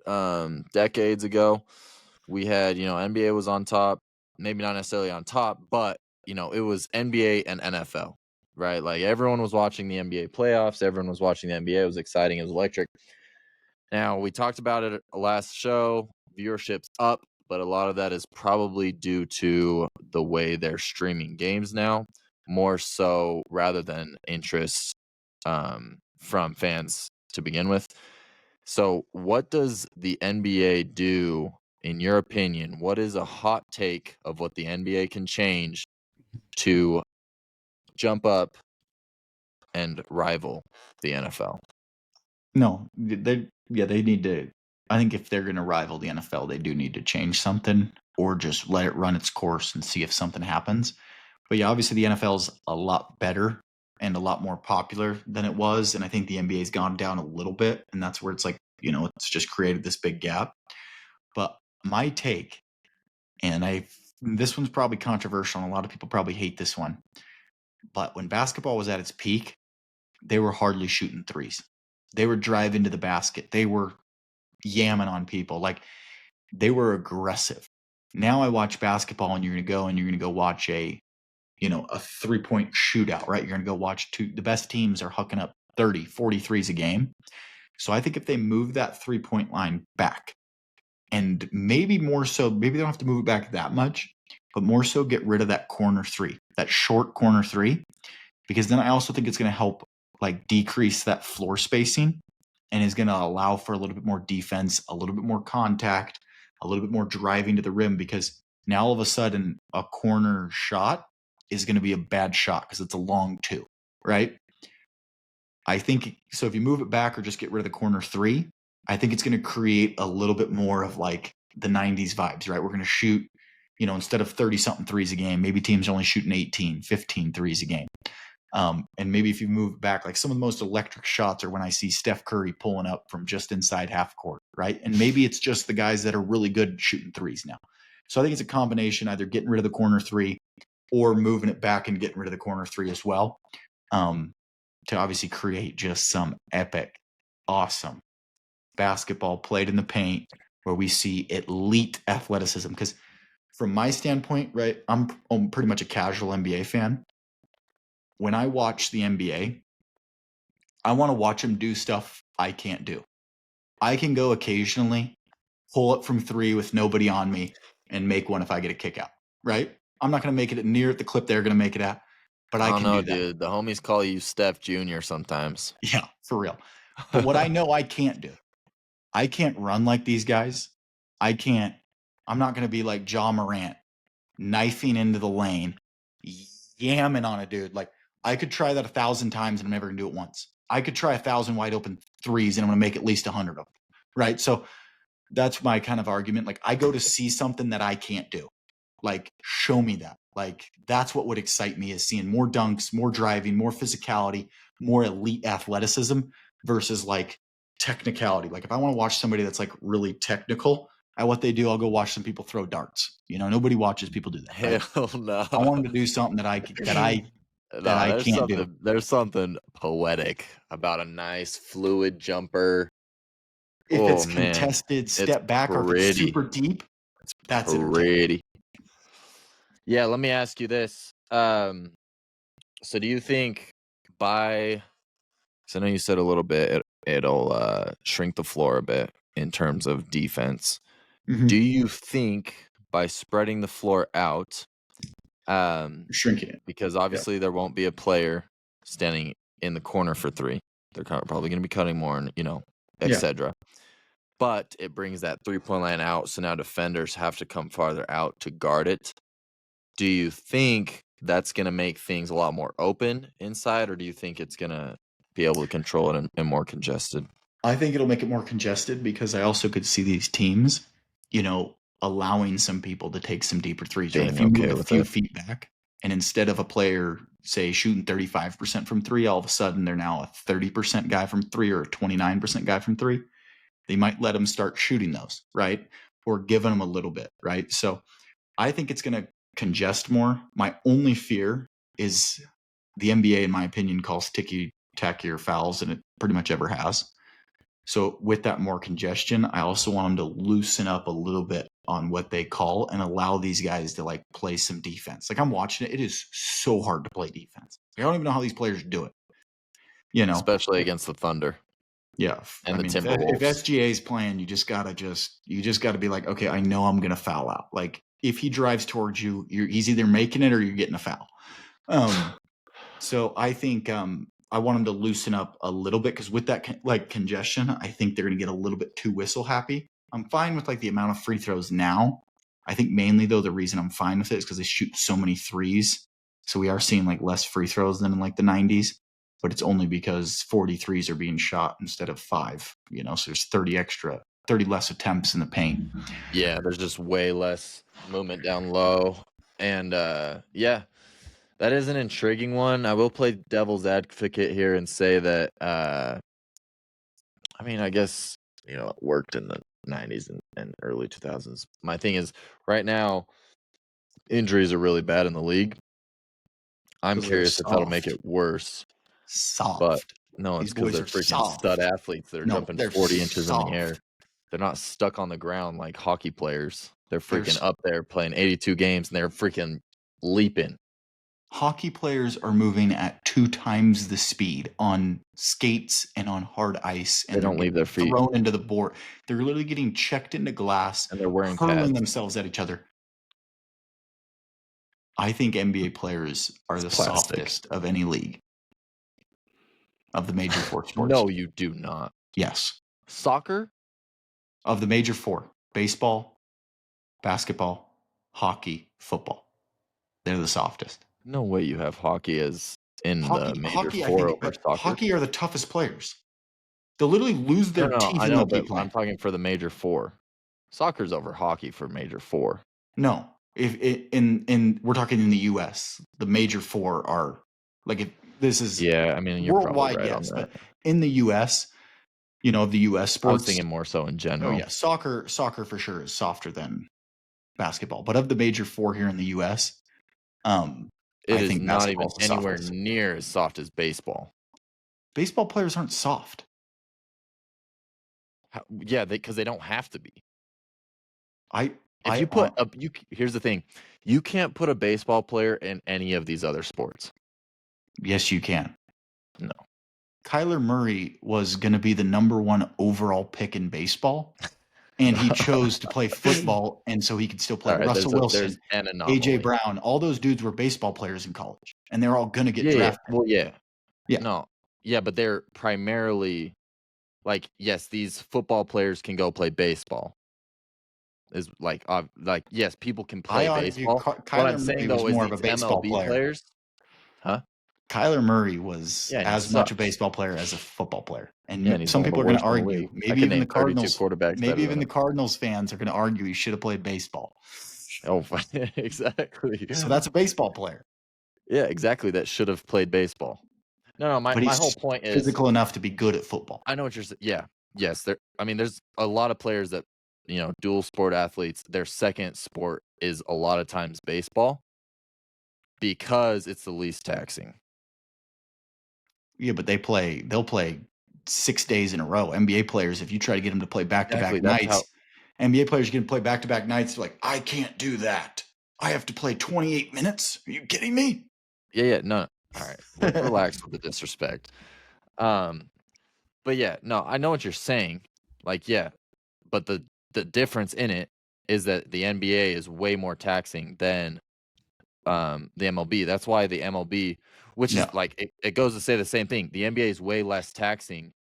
decades ago, we had, NBA was on top, maybe not necessarily on top, but it was NBA and NFL, right? Like everyone was watching the NBA playoffs, everyone was watching the NBA. It was exciting, it was electric. Now, we talked about it last show, viewership's up, but a lot of that is probably due to the way they're streaming games now, more so rather than interest from fans to begin with. So what does the NBA do, in your opinion? What is a hot take of what the NBA can change to jump up and rival the NFL? No, they need to. I think if they're going to rival the NFL, they do need to change something, or just let it run its course and see if something happens. But yeah, obviously the NFL is a lot better and a lot more popular than it was, and I think the NBA has gone down a little bit, and that's where it's like, it's just created this big gap. But my take, and this one's probably controversial, and a lot of people probably hate this one, but when basketball was at its peak, they were hardly shooting threes. They were driving to the basket. They were yamming on people. Like, they were aggressive. Now I watch basketball, and you're going to go watch a 3-point shootout, right? You're going to go watch the best teams are hucking up 30, 43s a game. So I think if they move that 3-point line back, and maybe more so, maybe they don't have to move it back that much, but more so get rid of that corner three, that short corner three, because then I also think it's going to help like decrease that floor spacing, and is going to allow for a little bit more defense, a little bit more contact, a little bit more driving to the rim, because now all of a sudden a corner shot is going to be a bad shot because it's a long two, right? I think so. If you move it back or just get rid of the corner three, I think it's going to create a little bit more of like the 90s vibes, right? We're going to shoot, instead of 30 something threes a game, maybe teams only shooting 18, 15 threes a game. And maybe if you move it back, like some of the most electric shots are when I see Steph Curry pulling up from just inside half court, right? And maybe it's just the guys that are really good shooting threes now. So I think it's a combination, either getting rid of the corner three or moving it back and getting rid of the corner three as well, to obviously create just some epic, awesome basketball played in the paint where we see elite athleticism. Because from my standpoint, right, I'm pretty much a casual NBA fan. When I watch the NBA, I want to watch them do stuff I can't do. I can go occasionally, pull up from three with nobody on me, and make one if I get a kick out, right? I'm not going to make it near at the clip they're going to make it at, but I I don't can know, do that. dude. The homies call you Steph Jr. sometimes. Yeah, for real. But what I know I can't do, I can't run like these guys. I'm not going to be like Ja Morant, knifing into the lane, yamming on a dude. Like, I could try that 1,000 times and I'm never going to do it once. I could try 1,000 wide open threes and I'm going to make at least 100 of them. Right. So that's my kind of argument. Like, I go to see something that I can't do. Like, show me that. Like, that's what would excite me, is seeing more dunks, more driving, more physicality, more elite athleticism versus like technicality. Like, if I want to watch somebody that's like really technical at what they do, I'll go watch some people throw darts. Nobody watches people do that, right? Hell no. I want them to do something that I No, can't do. There's something poetic about a nice fluid jumper. If Oh it's man, contested, it's step back, or if it's pretty. super deep, that's entertaining. Pretty. Yeah, let me ask you this. So do you think by? So I know you said a little bit it'll shrink the floor a bit in terms of defense. Mhm. Do you think by spreading the floor out, Shrinking it. because obviously there won't be a player standing in the corner for three. They're probably going to be cutting more, and etc. But it brings that 3-point line out, so now defenders have to come farther out to guard it. Do you think that's going to make things a lot more open inside, or do you think it's going to be able to control it and more congested? I think it'll make it more congested, because I also could see these teams, allowing some people to take some deeper threes. Right? Being If you okay move a with few it. feet back, and instead of a player, say, shooting 35% from three, all of a sudden they're now a 30% guy from three or a 29% guy from three, they might let them start shooting those, right? Or giving them a little bit, right? So I think it's going to congest more. My only fear is the NBA, in my opinion, calls ticky-tackier fouls than it pretty much ever has. So with that more congestion, I also want them to loosen up a little bit on what they call and allow these guys to like play some defense. Like, I'm watching it. It is so hard to play defense. I don't even know how these players do it. Especially against the Thunder. Yeah. And the if Timberwolves. SGA is playing, you just gotta be like, okay, I know I'm gonna foul out. Like, if he drives towards you, he's either making it or you're getting a foul. So I think I want them to loosen up a little bit, because with that congestion, I think they're going to get a little bit too whistle happy. I'm fine with like the amount of free throws now. I think mainly though the reason I'm fine with it is because they shoot so many threes. So we are seeing like less free throws than in like the 90s, but it's only because 43s are being shot instead of 5. So there's 30 less attempts in the paint. Yeah, there's just way less movement down low, and yeah. That is an intriguing one. I will play devil's advocate here and say that, I guess, it worked in the 90s and early 2000s. My thing is, right now, injuries are really bad in the league. I'm 'Cause they're curious if that'll make soft. it worse. Soft. But no, it's These because boys they're are freaking soft. stud athletes that are No, jumping they're 40 inches in the air. soft. They're not stuck on the ground like hockey players. They're They're freaking s- up there playing 82 games, and they're freaking leaping. Hockey players are moving at 2 times the speed on skates and on hard ice, and They they're don't leave getting their feet, thrown into the board. They're literally getting checked into glass, and they're wearing hurling pads. themselves at each other. I think NBA players are It's the plastic. softest of any league, of the major 4 sports. No, you do not. Yes. Soccer? Of the major 4: baseball, basketball, hockey, football. They're the softest. No way you have hockey as in the major Hockey, I 4 think over soccer. hockey are the toughest players. They'll literally lose their No, teeth I and know, they'll but keep playing. I'm talking for the major 4. Soccer's over hockey for major 4. No, if we're talking in the U.S., the major 4 are like, if this is Yeah, you're probably worldwide, right yes, on but that. in the U.S., of the U.S. I was sports, thinking more so in oh general. yeah, soccer for sure is softer than basketball. But of the major 4 here in the U.S., It I is think not even basketball's the anywhere softest. near as soft as baseball. Baseball players aren't soft. Yeah, because they don't have to be. Here's the thing. You can't put a baseball player in any of these other sports. Yes, you can. No. Kyler Murray was going to be the number 1 overall pick in baseball, and he chose to play football, and so he could still play. All right, Russell there's Wilson, an A.J. anomaly. Brown, all those dudes were baseball players in college, and they're all going to get Yeah, drafted. well, yeah. Yeah. No. Yeah, but they're primarily like, yes, these football players can go play baseball. Is like, yes, people can I play argue baseball. What I'm Kyler saying, Murray was though, is more of a these baseball MLB player. players. Huh? Kyler Murray was Yeah, and he as much a sucks. baseball player as a football player. And Yeah, and he's some one of the people are going to worst in the argue, league. I maybe could even name the 32 Cardinals, quarterbacks maybe better even than the him. Cardinals fans are going to argue he should have played baseball. Oh, exactly. So that's a baseball player. Yeah, exactly. That should have played baseball. No, But my he's whole point is, physical enough to be good at football. I know what you're saying. Yeah, yes. I mean, there's a lot of players that, dual sport athletes. Their second sport is a lot of times baseball because it's the least taxing. Yeah, but they'll play 6 days in a row. NBA players, if you try to get them to play back-to-back Exactly. That's nights, NBA players can play back-to-back nights. They're like, I can't do that. I have to play 28 minutes. Are you kidding me? Yeah. No. All right. Relax with the disrespect. But yeah, no, I know what you're saying. Like, yeah, but the difference in it is that the NBA is way more taxing than the MLB. That's why the MLB, which is No. like it goes to say the same thing. The NBA is way less taxing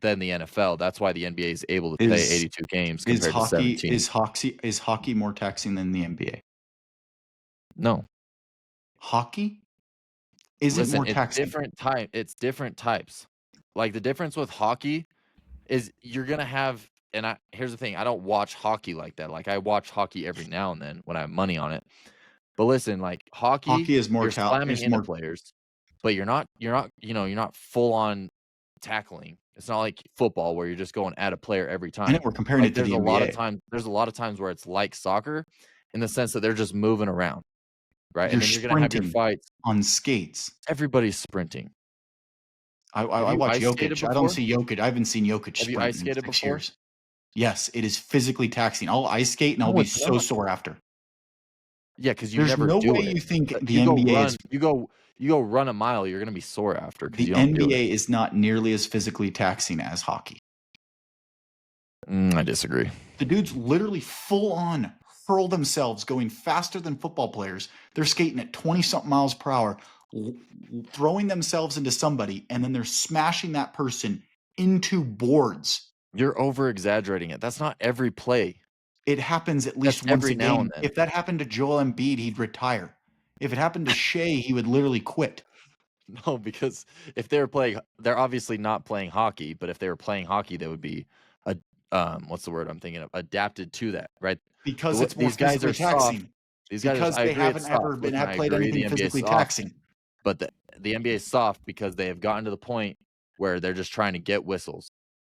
than the NFL. That's why the NBA is able to play 82 games compared to 17. Is hockey more taxing than the NBA? No. Hockey isn't Listen, more taxing. It's different types. Like the difference with hockey is you're gonna have, and here's the thing, I don't watch hockey like that. Like I watch hockey every now and then when I have money on it. But listen, like hockey, Hockey is more you're slamming into players, but you're not you're not full on tackling. It's not like football where you're just going at a player every time. and we're comparing Like it to the NBA. there's a lot of times where it's like soccer in the sense that they're just moving around, right? You're And then you're gonna have your sprinting fights. on skates. Everybody's sprinting. Have I you watch ice skated Jokic. I don't before? see Jokic. I haven't seen Jokic Have you sprint ice in skated 6 before? years. Yes, it is physically taxing. I'll ice skate and I'll No, be it's so not. sore after. Yeah, because you There's never no do way it. you think the You go NBA run, is you go run a mile, you're gonna be sore after because the you don't do it. NBA is not nearly as physically taxing as hockey. I disagree. The dudes literally full on hurl themselves going faster than football players. They're skating at 20-something miles per hour, throwing themselves into somebody, and then they're smashing that person into boards. You're over exaggerating it. That's not every play. It happens at That's least once every a now and game. then. If that happened to Joel Embiid, he'd retire. If it happened to Shea, he would literally quit. No, because if they were playing, they're obviously not playing hockey. But if they were playing hockey, they would be what's the word I'm thinking of? Adapted to that, right? Because it's more These guys physically are soft. taxing. These guys Because are. I they agree, it's haven't ever soft. been Listen, I played agree. The anything NBA is physically soft, taxing. but the NBA is soft because they have gotten to the point where they're just trying to get whistles.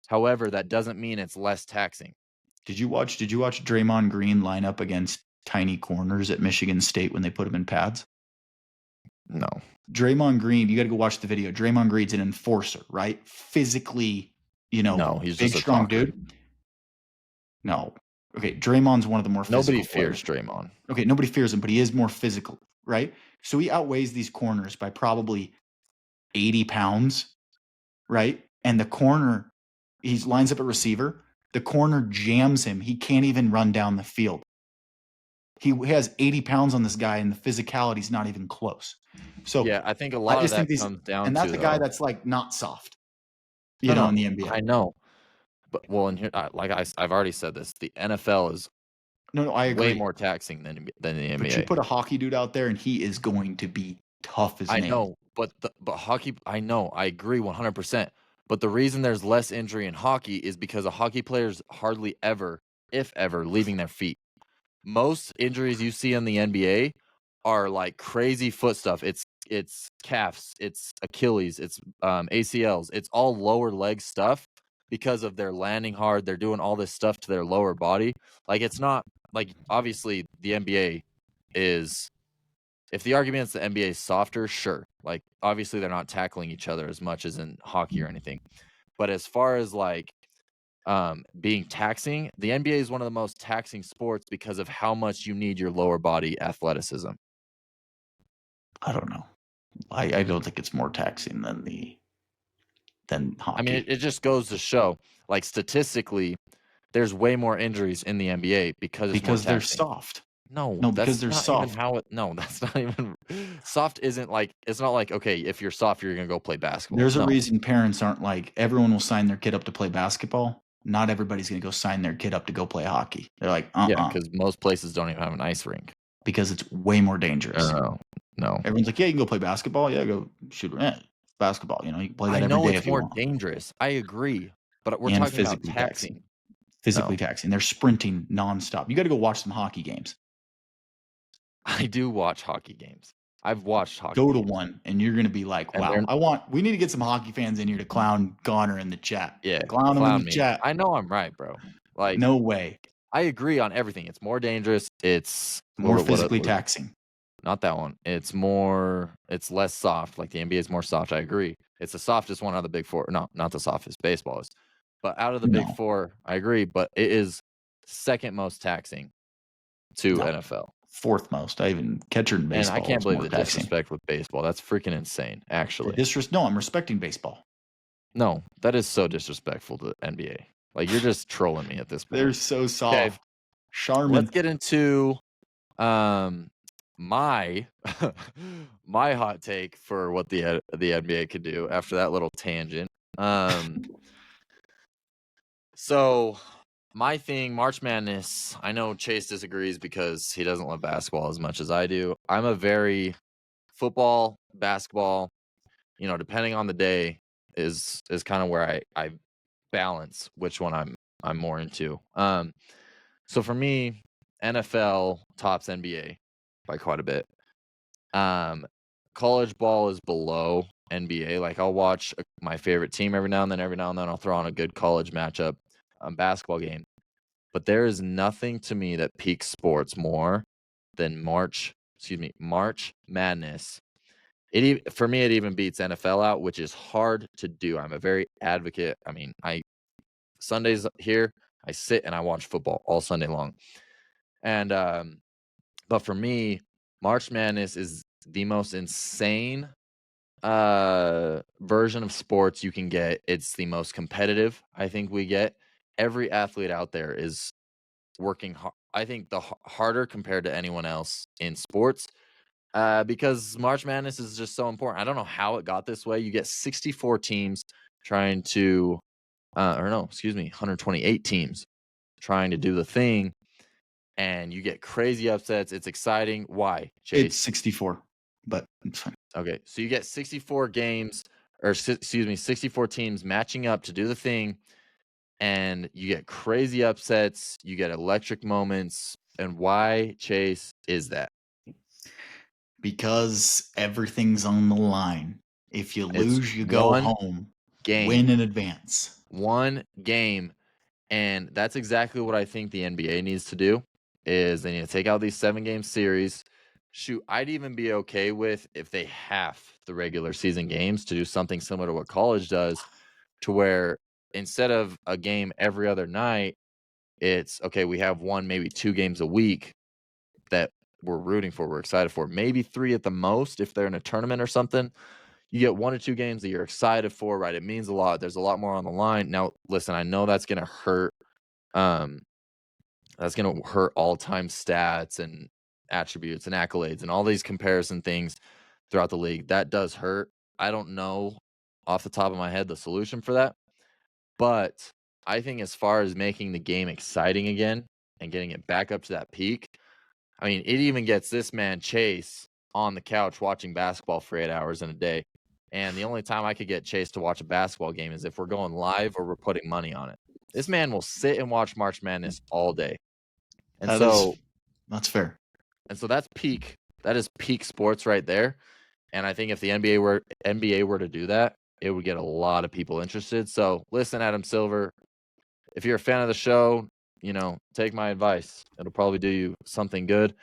However, that doesn't mean it's less taxing. Did you watch Draymond Green line up against tiny corners at Michigan State when they put him in pads? No. Draymond Green, you got to go watch the video. Draymond Green's an enforcer, right? Physically, No, he's big, just a strong talker. dude. No. Okay, Draymond's one of the more physical Nobody fears players. Draymond. Okay, nobody fears him, but he is more physical, right? So he outweighs these corners by probably 80 pounds, right? And the corner, he lines up a receiver. The corner jams him. He can't even run down the field. He has 80 pounds on this guy, and the physicality's not even close. So yeah, I think a I lot of just that think these, comes down and to that's a guy though. that's like not soft, No, in the NBA. I know, but well, and here, I've already said this. The NFL is No, I agree. way more taxing than the NBA. But you put a hockey dude out there, and he is going to be tough as I nails. know, but hockey. I know, I agree 100%. But the reason there's less injury in hockey is because a hockey player's hardly ever, if ever, leaving their feet. Most injuries you see in the NBA are like crazy foot stuff. It's calves, it's Achilles, it's ACLs. It's all lower leg stuff because of their landing hard. They're doing all this stuff to their lower body. Like it's not like obviously the NBA is. If the argument is the NBA is softer, sure. Like obviously they're not tackling each other as much as in hockey or anything. But as far as like being taxing, the NBA is one of the most taxing sports because of how much you need your lower body athleticism. I don't know. I don't think it's more taxing than hockey. I mean, it just goes to show, like statistically, there's way more injuries in the NBA because it's more because they're taxing. soft. No, No, because that's they're not even soft. how it. No, that's not even. Soft isn't like. It's not like, okay, if you're soft, you're gonna go play basketball. There's a No. reason parents aren't like, everyone will sign their kid up to play basketball. Not everybody's going to go sign their kid up to go play hockey. They're like, Yeah, because most places don't even have an ice rink. because it's way more dangerous. No. Everyone's like, yeah, you can go play basketball. Yeah, go shoot basketball. You can play that I every know day it's if you more want. dangerous. I agree, but we're And talking about physically taxing. taxing. Physically taxing. They're sprinting nonstop. You got to go watch some hockey games. I do watch hockey games. I've watched hockey. Go to games. one, and you're going to be like, wow, we need to get some hockey fans in here to clown Connor in the chat. Yeah, Clown him in the me. chat. I know I'm right, bro. Like, no way. I agree on everything. It's more dangerous. It's more physically taxing. Not that one. It's less soft. Like the NBA is more soft. I agree. It's the softest one out of the big four. No, not the softest. Baseball is. But out of the big four, I agree. But it is second most taxing to NFL. Fourth most. I even catcher in baseball. And I can't believe the disrespect with baseball. That's freaking insane, actually. No, I'm respecting baseball. No, that is so disrespectful to the NBA. Like, you're just trolling me at this point. They're so soft. Okay. Charmin. Let's get into my my hot take for what the NBA could do after that little tangent. So my thing, March Madness, I know Chase disagrees because he doesn't love basketball as much as I do. I'm a very football, basketball, depending on the day is kind of where I balance which one I'm more into. So for me, NFL tops NBA by quite a bit. College ball is below NBA. Like, I'll watch my favorite team every now and then. Every now and then I'll throw on a good college matchup, basketball game. But there is nothing to me that peaks sports more than March Madness. For me, it even beats NFL out, which is hard to do. I'm a very advocate. I mean, Sundays here, I sit and I watch football all Sunday long. And but for me, March Madness is the most insane version of sports you can get. It's the most competitive I think we get. Every athlete out there is working hard. I think the harder compared to anyone else in sports, because March Madness is just so important. I don't know how it got this way. You get 64 teams trying to, 128 teams trying to do the thing, and you get crazy upsets. It's exciting. Why, Chase? It's 64, but it's fine. Okay, so you get 64 games, 64 teams matching up to do the thing, and you get crazy upsets. You get electric moments. And why, Chase, is that? Because everything's on the line. If you lose, you go home. Win in advance. One game. And that's exactly what I think the NBA needs to do, is they need to take out these 7-game series. Shoot, I'd even be okay with if they half the regular season games to do something similar to what college does, to where instead of a game every other night, it's, okay, we have 1, maybe 2 games a week that we're rooting for, we're excited for. Maybe 3 at the most if they're in a tournament or something. You get 1 or 2 games that you're excited for, right? It means a lot. There's a lot more on the line. Now, listen, I know that's going to hurt. That's going to hurt all-time stats and attributes and accolades and all these comparison things throughout the league. That does hurt. I don't know off the top of my head the solution for that. But I think as far as making the game exciting again and getting it back up to that peak, I mean, it even gets this man Chase on the couch watching basketball for 8 hours in a day. And the only time I could get Chase to watch a basketball game is if we're going live or we're putting money on it. This man will sit and watch March Madness all day. And that's fair. And so that's peak. That is peak sports right there. And I think if the NBA were to do that, it would get a lot of people interested. So listen, Adam Silver, if you're a fan of the show, take my advice. It'll probably do you something good.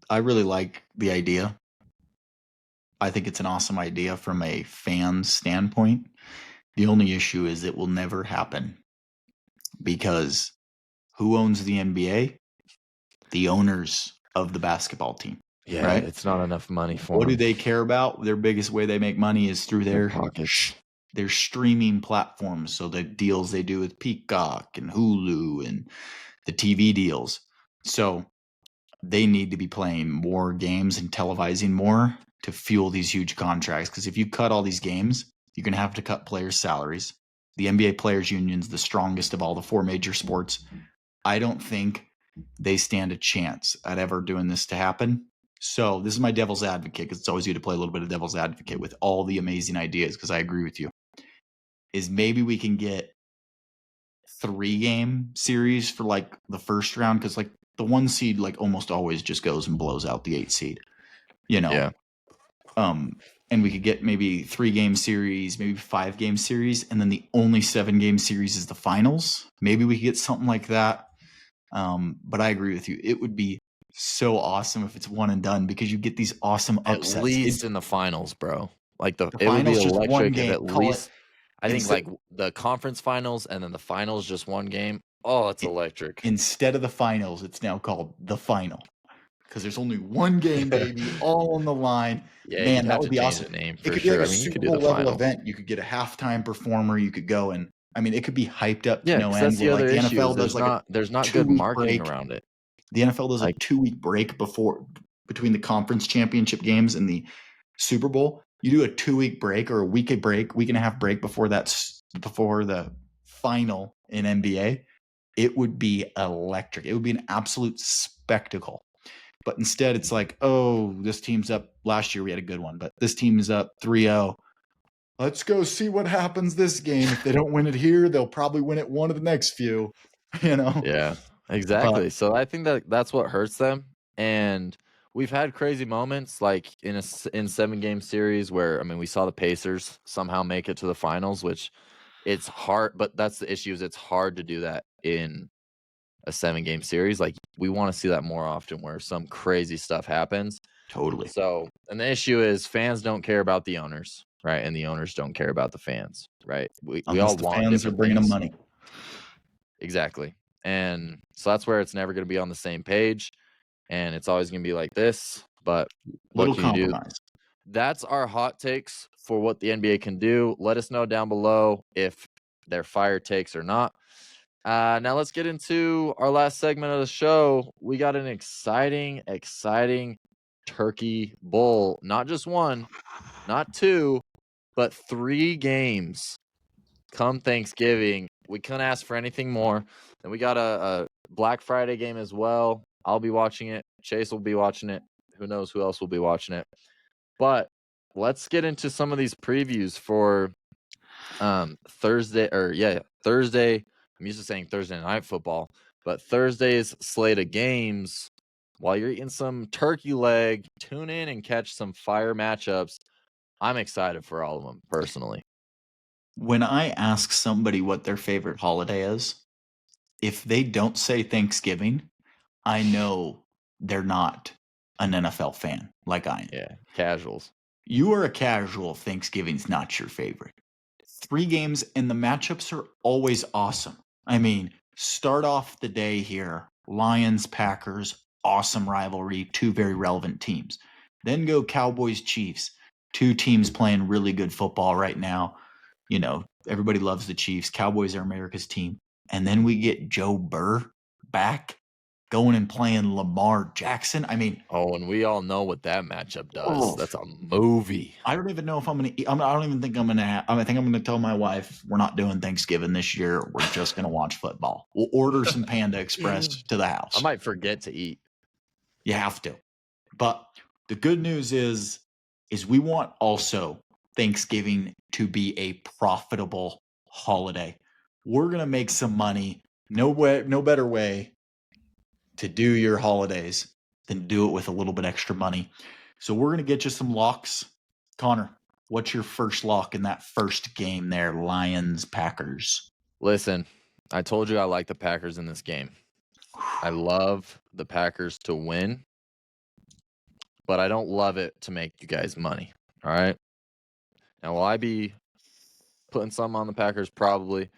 I really like the idea. I think it's an awesome idea from a fan standpoint. The only issue is it will never happen, because who owns the NBA? The owners of the basketball team. Yeah, right? It's not enough money for them. What do they care about? Their biggest way they make money is through their pockets. their streaming platforms. So the deals they do with Peacock and Hulu and the TV deals. So they need to be playing more games and televising more to fuel these huge contracts. Because if you cut all these games, you're going to have to cut players' salaries. The NBA Players Union is the strongest of all the four major sports. I don't think they stand a chance at ever doing this to happen. So this is my devil's advocate, because it's always good to play a little bit of devil's advocate with all the amazing ideas, because I agree with you, is maybe we can get 3-game series for like the first round, because like the 1 seed like almost always just goes and blows out the 8 seed, you know. Yeah. And we could get maybe 3-game series, maybe 5-game series, and then the only 7-game series is the finals. Maybe we could get something like that. But I agree with you. It would be so awesome if it's one and done, because you get these awesome upsets. At least in the finals, bro. Like The it would be finals just one electric if game. at Call it least I think instead, like the conference finals and then the finals just one game. Oh, it's electric. instead of the finals, it's now called the final, because there's only one game, baby, all on the line. Yeah, Man, you'd that have would to be change awesome. the name It for could be like sure. a I mean, you Super could do Bowl the level final. event. You could get a halftime performer. You could go and, I mean, it could be hyped up to Yeah, no because end. that's the Where other like the issue NFL is does like a there's not good 2-week marketing break. around it. The NFL does a Like 2-week break between the conference championship games and the Super Bowl. You do a 2-week break or a week and a half break before the final in NBA. It would be electric. It would be an absolute spectacle. But instead, it's like, oh, this team's up. Last year we had a good one, but this team is up 3-0. Let's go see what happens this game. If they don't win it here, they'll probably win it one of the next few. yeah, But exactly. So I think that's what hurts them. And we've had crazy moments like in 7-game series where I mean we saw the Pacers somehow make it to the finals, which it's hard, but that's the issue is it's hard to do that in a 7-game series. Like we want to see that more often where some crazy stuff happens. totally. So, and the issue is fans don't care about the owners, right? And the owners don't care about the fans, right? We Unless all the want fans are different bringing them things. money. Exactly. And so that's where it's never going to be on the same page and it's always going to be like this, but what Little can you do? compromise. That's our hot takes for what the NBA can do. Let us know down below if they're fire takes or not. Now let's get into our last segment of the show. We got an exciting Turkey Bowl. Not just one, not two, but 3 games come Thanksgiving. We couldn't ask for anything more. And we got a Black Friday game as well. I'll be watching it. Chase will be watching it. Who knows who else will be watching it. But let's get into some of these previews for Thursday. I'm used to saying Thursday night football, but Thursday's slate of games. While you're eating some turkey leg, tune in and catch some fire matchups. I'm excited for all of them personally. When I ask somebody what their favorite holiday is, if they don't say Thanksgiving, I know they're not an NFL fan like I am. Yeah, casuals. You are a casual. Thanksgiving's not your favorite. 3 games, and the matchups are always awesome. I mean, start off the day here. Lions, Packers, awesome rivalry, 2 very relevant teams. Then go Cowboys, Chiefs, 2 teams playing really good football right now. You know, everybody loves the Chiefs. Cowboys are America's team. And then we get Joe Burr back going and playing Lamar Jackson. I mean, Oh, and we all know what that matchup does. oh, That's a movie. I don't even know if I'm going to. I don't even think I'm going to. I think I'm going to tell my wife we're not doing Thanksgiving this year. We're just going to watch football. We'll order some Panda Express to the house. I might forget to eat. You have to. But the good news is we want also Thanksgiving to be a profitable holiday. We're going to make some money. No better way to do your holidays than do it with a little bit extra money. So we're going to get you some locks. Connor, what's your first lock in that first game there? Lions, Packers. Listen, I told you I like the Packers in this game. I love the Packers to win, but I don't love it to make you guys money. All right. Now, will I be putting some on the Packers? Probably.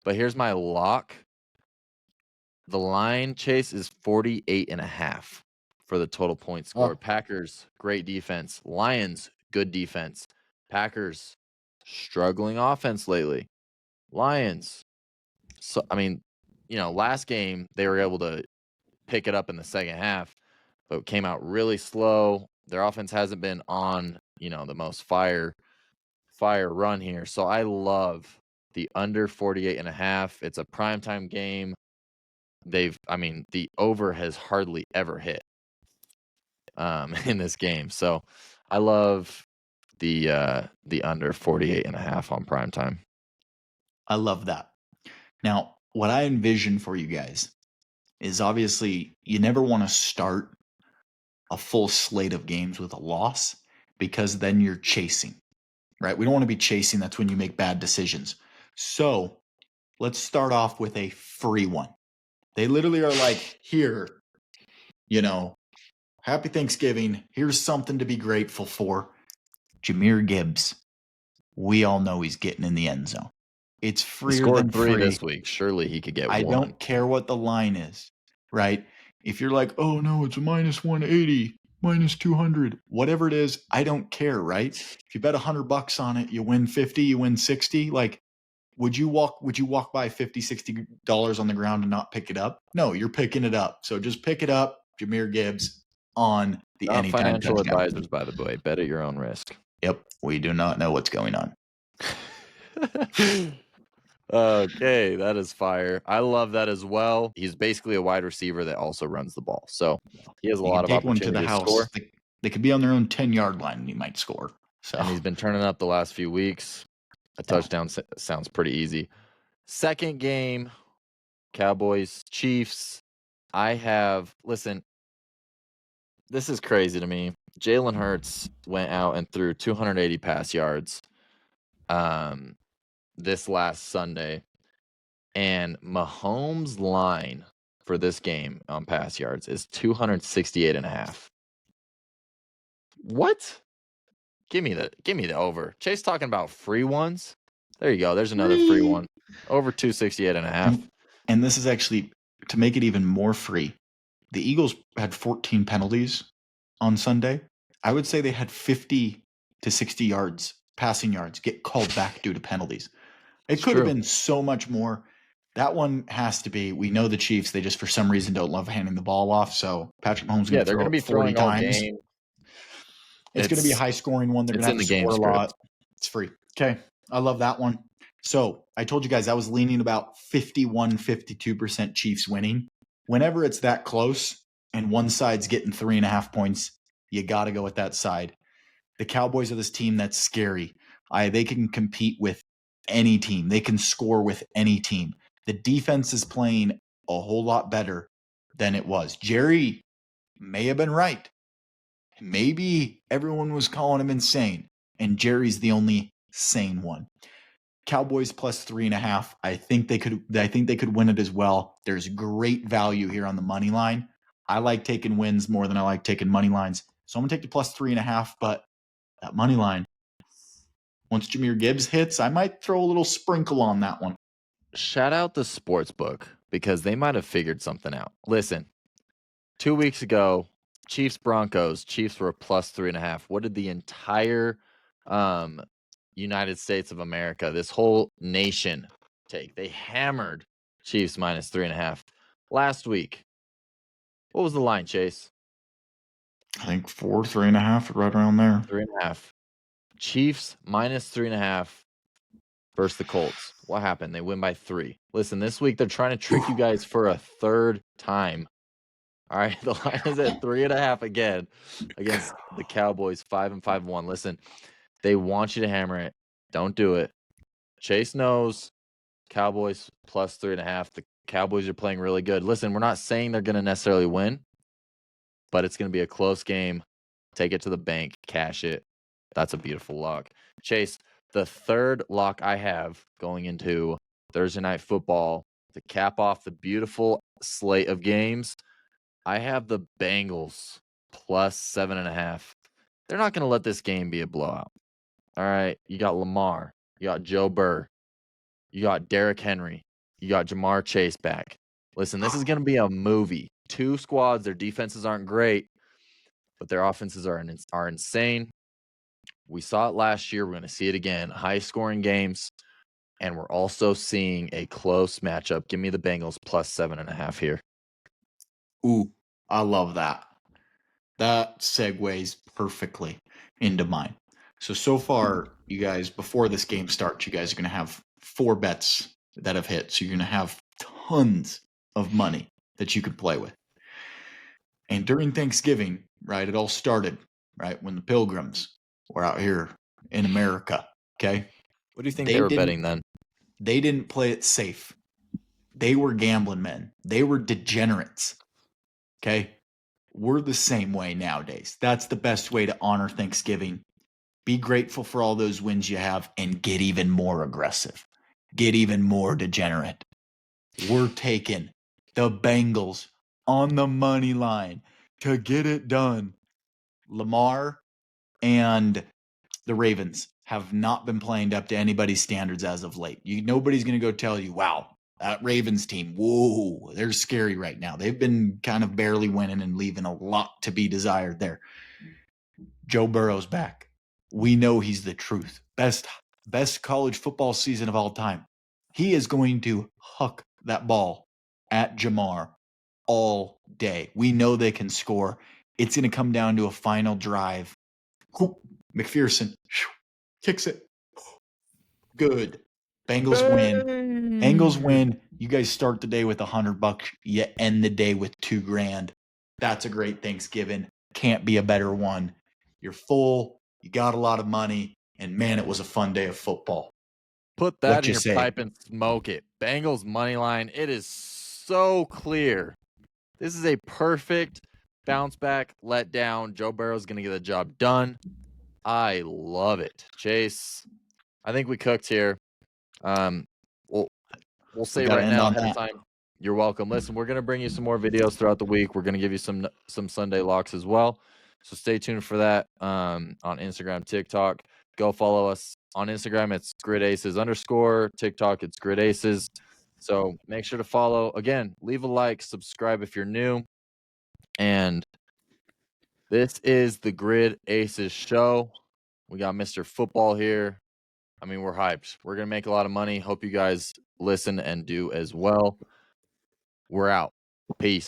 But here's my lock. The line chase is 48.5 for the total point score. Oh. Packers, great defense. Lions, good defense. Packers, struggling offense lately. Lions. So last game they were able to pick it up in the second half, but came out really slow. Their offense hasn't been on, the most fire run here. So I love the under 48.5. It's a primetime game. The over has hardly ever hit in this game. So I love the under 48.5 on primetime. I love that. Now, what I envision for you guys is obviously you never want to start a full slate of games with a loss because then you're chasing, right? We don't want to be chasing. That's when you make bad decisions. So let's start off with a free one. They literally are like, here, happy Thanksgiving. Here's something to be grateful for. Jahmyr Gibbs. We all know he's getting in the end zone. It's He freer scored than 3 free. this week. Surely he could get I 1. don't care what the line is, right? If you're like, oh no, it's a minus 180, minus 200, whatever it is, I don't care, right? If you bet $100 on it, you win 50, you win 60. Like, would you walk by $50-$60 on the ground and not pick it up? No, you're picking it up. So just pick it up. Jahmyr Gibbs on the Not anytime financial touchdown. advisors, by the way. Bet at your own risk. Yep, we do not know what's going on. Okay, that is fire. I love that as well. He's basically a wide receiver that also runs the ball. So he has a You lot can of take one to opportunity the to house. score. They could be on their own 10-yard line and he might score. So And he's been turning up the last few weeks. A touchdown sounds pretty easy. Second game, Cowboys, Chiefs. Listen, this is crazy to me. Jalen Hurts went out and threw 280 pass yards this last Sunday. And Mahomes' line for this game on pass yards is 268.5. What? Give me the over. Chase talking about free ones. There you go. There's another free one. Over 268.5. And this is actually to make it even more free. The Eagles had 14 penalties on Sunday. I would say they had 50 to 60 yards, passing yards, get called back due to penalties. It could have been so much more. That one has to be. We know the Chiefs. They just for some reason don't love handing the ball off. So Patrick Mahomes Yeah, going to they're throw going to be it 40 throwing all times. game. It's going to be a high scoring one. They're going to have to game score a lot. script. It's free. Okay. I love that one. So I told you guys I was leaning about 51, 52% Chiefs winning. Whenever it's that close and one side's getting 3.5 points, you got to go with that side. The Cowboys are this team that's scary. They can compete with any team. They can score with any team. The defense is playing a whole lot better than it was. Jerry may have been right. Maybe everyone was calling him insane, and Jerry's the only sane one. Cowboys plus 3.5. I think they could win it as well. There's great value here on the money line. I like taking wins more than I like taking money lines. So I'm gonna take the plus 3.5, but that money line, once Jahmyr Gibbs hits, I might throw a little sprinkle on that one. Shout out the sportsbook because they might have figured something out. Listen, 2 weeks ago, Chiefs Broncos. Chiefs were plus 3.5. What did the entire United States of America, this whole nation, take? They hammered Chiefs minus 3.5. Last week, what was the line, Chase? I think 3.5, right around there. 3.5. Chiefs minus 3.5 versus the Colts. What happened? They win by 3. Listen, this week they're trying to trick you guys for a third time. All right, the line is at 3.5 again against the Cowboys, 5-5-1. Listen, they want you to hammer it. Don't do it. Chase knows Cowboys plus 3.5. The Cowboys are playing really good. Listen, we're not saying they're going to necessarily win, but it's going to be a close game. Take it to the bank, cash it. That's a beautiful lock. Chase, the third lock I have going into Thursday Night Football to cap off the beautiful slate of games, I have the Bengals plus 7.5. They're not going to let this game be a blowout. All right. You got Lamar. You got Joe Burr. You got Derrick Henry. You got Jamar Chase back. Listen, this is going to be a movie. 2 squads. Their defenses aren't great, but their offenses are insane. We saw it last year. We're going to see it again. High-scoring games, and we're also seeing a close matchup. Give me the Bengals plus 7.5 here. Ooh, I love that. That segues perfectly into mine. So far, you guys, before this game starts, you guys are going to have 4 bets that have hit. So you're going to have tons of money that you could play with. And during Thanksgiving, right, it all started, right, when the Pilgrims were out here in America, okay? What do you think they were betting then? They didn't play it safe. They were gambling men. They were degenerates, okay? We're the same way nowadays. That's the best way to honor Thanksgiving. Be grateful for all those wins you have and get even more aggressive. Get even more degenerate. We're taking the Bengals on the money line to get it done. Lamar and the Ravens have not been playing up to anybody's standards as of late. Nobody's going to go tell you, wow, that Ravens team, whoa, they're scary right now. They've been kind of barely winning and leaving a lot to be desired there. Joe Burrow's back. We know he's the truth. Best college football season of all time. He is going to huck that ball at Jamar all day. We know they can score. It's going to come down to a final drive. McPherson kicks it. Good. Bengals win. Bengals win. You guys start the day with $100. You end the day with $2,000. That's a great Thanksgiving. Can't be a better one. You're full. You got a lot of money. And man, it was a fun day of football. Put that in your pipe and smoke it. Bengals money line. It is so clear. This is a perfect bounce back, let down. Joe Burrow's going to get the job done. I love it. Chase, I think we cooked here. We'll say right now ahead of time, you're welcome. Listen, we're going to bring you some more videos throughout the week. We're going to give you some Sunday locks as well. So stay tuned for that on Instagram, TikTok. Go follow us on Instagram. It's gridaces_. TikTok, it's gridaces. So make sure to follow. Again, leave a like, subscribe if you're new. And this is the Grid Aces show. We got Mr. Football here. I mean, we're hyped. We're going to make a lot of money. Hope you guys listen and do as well. We're out. Peace.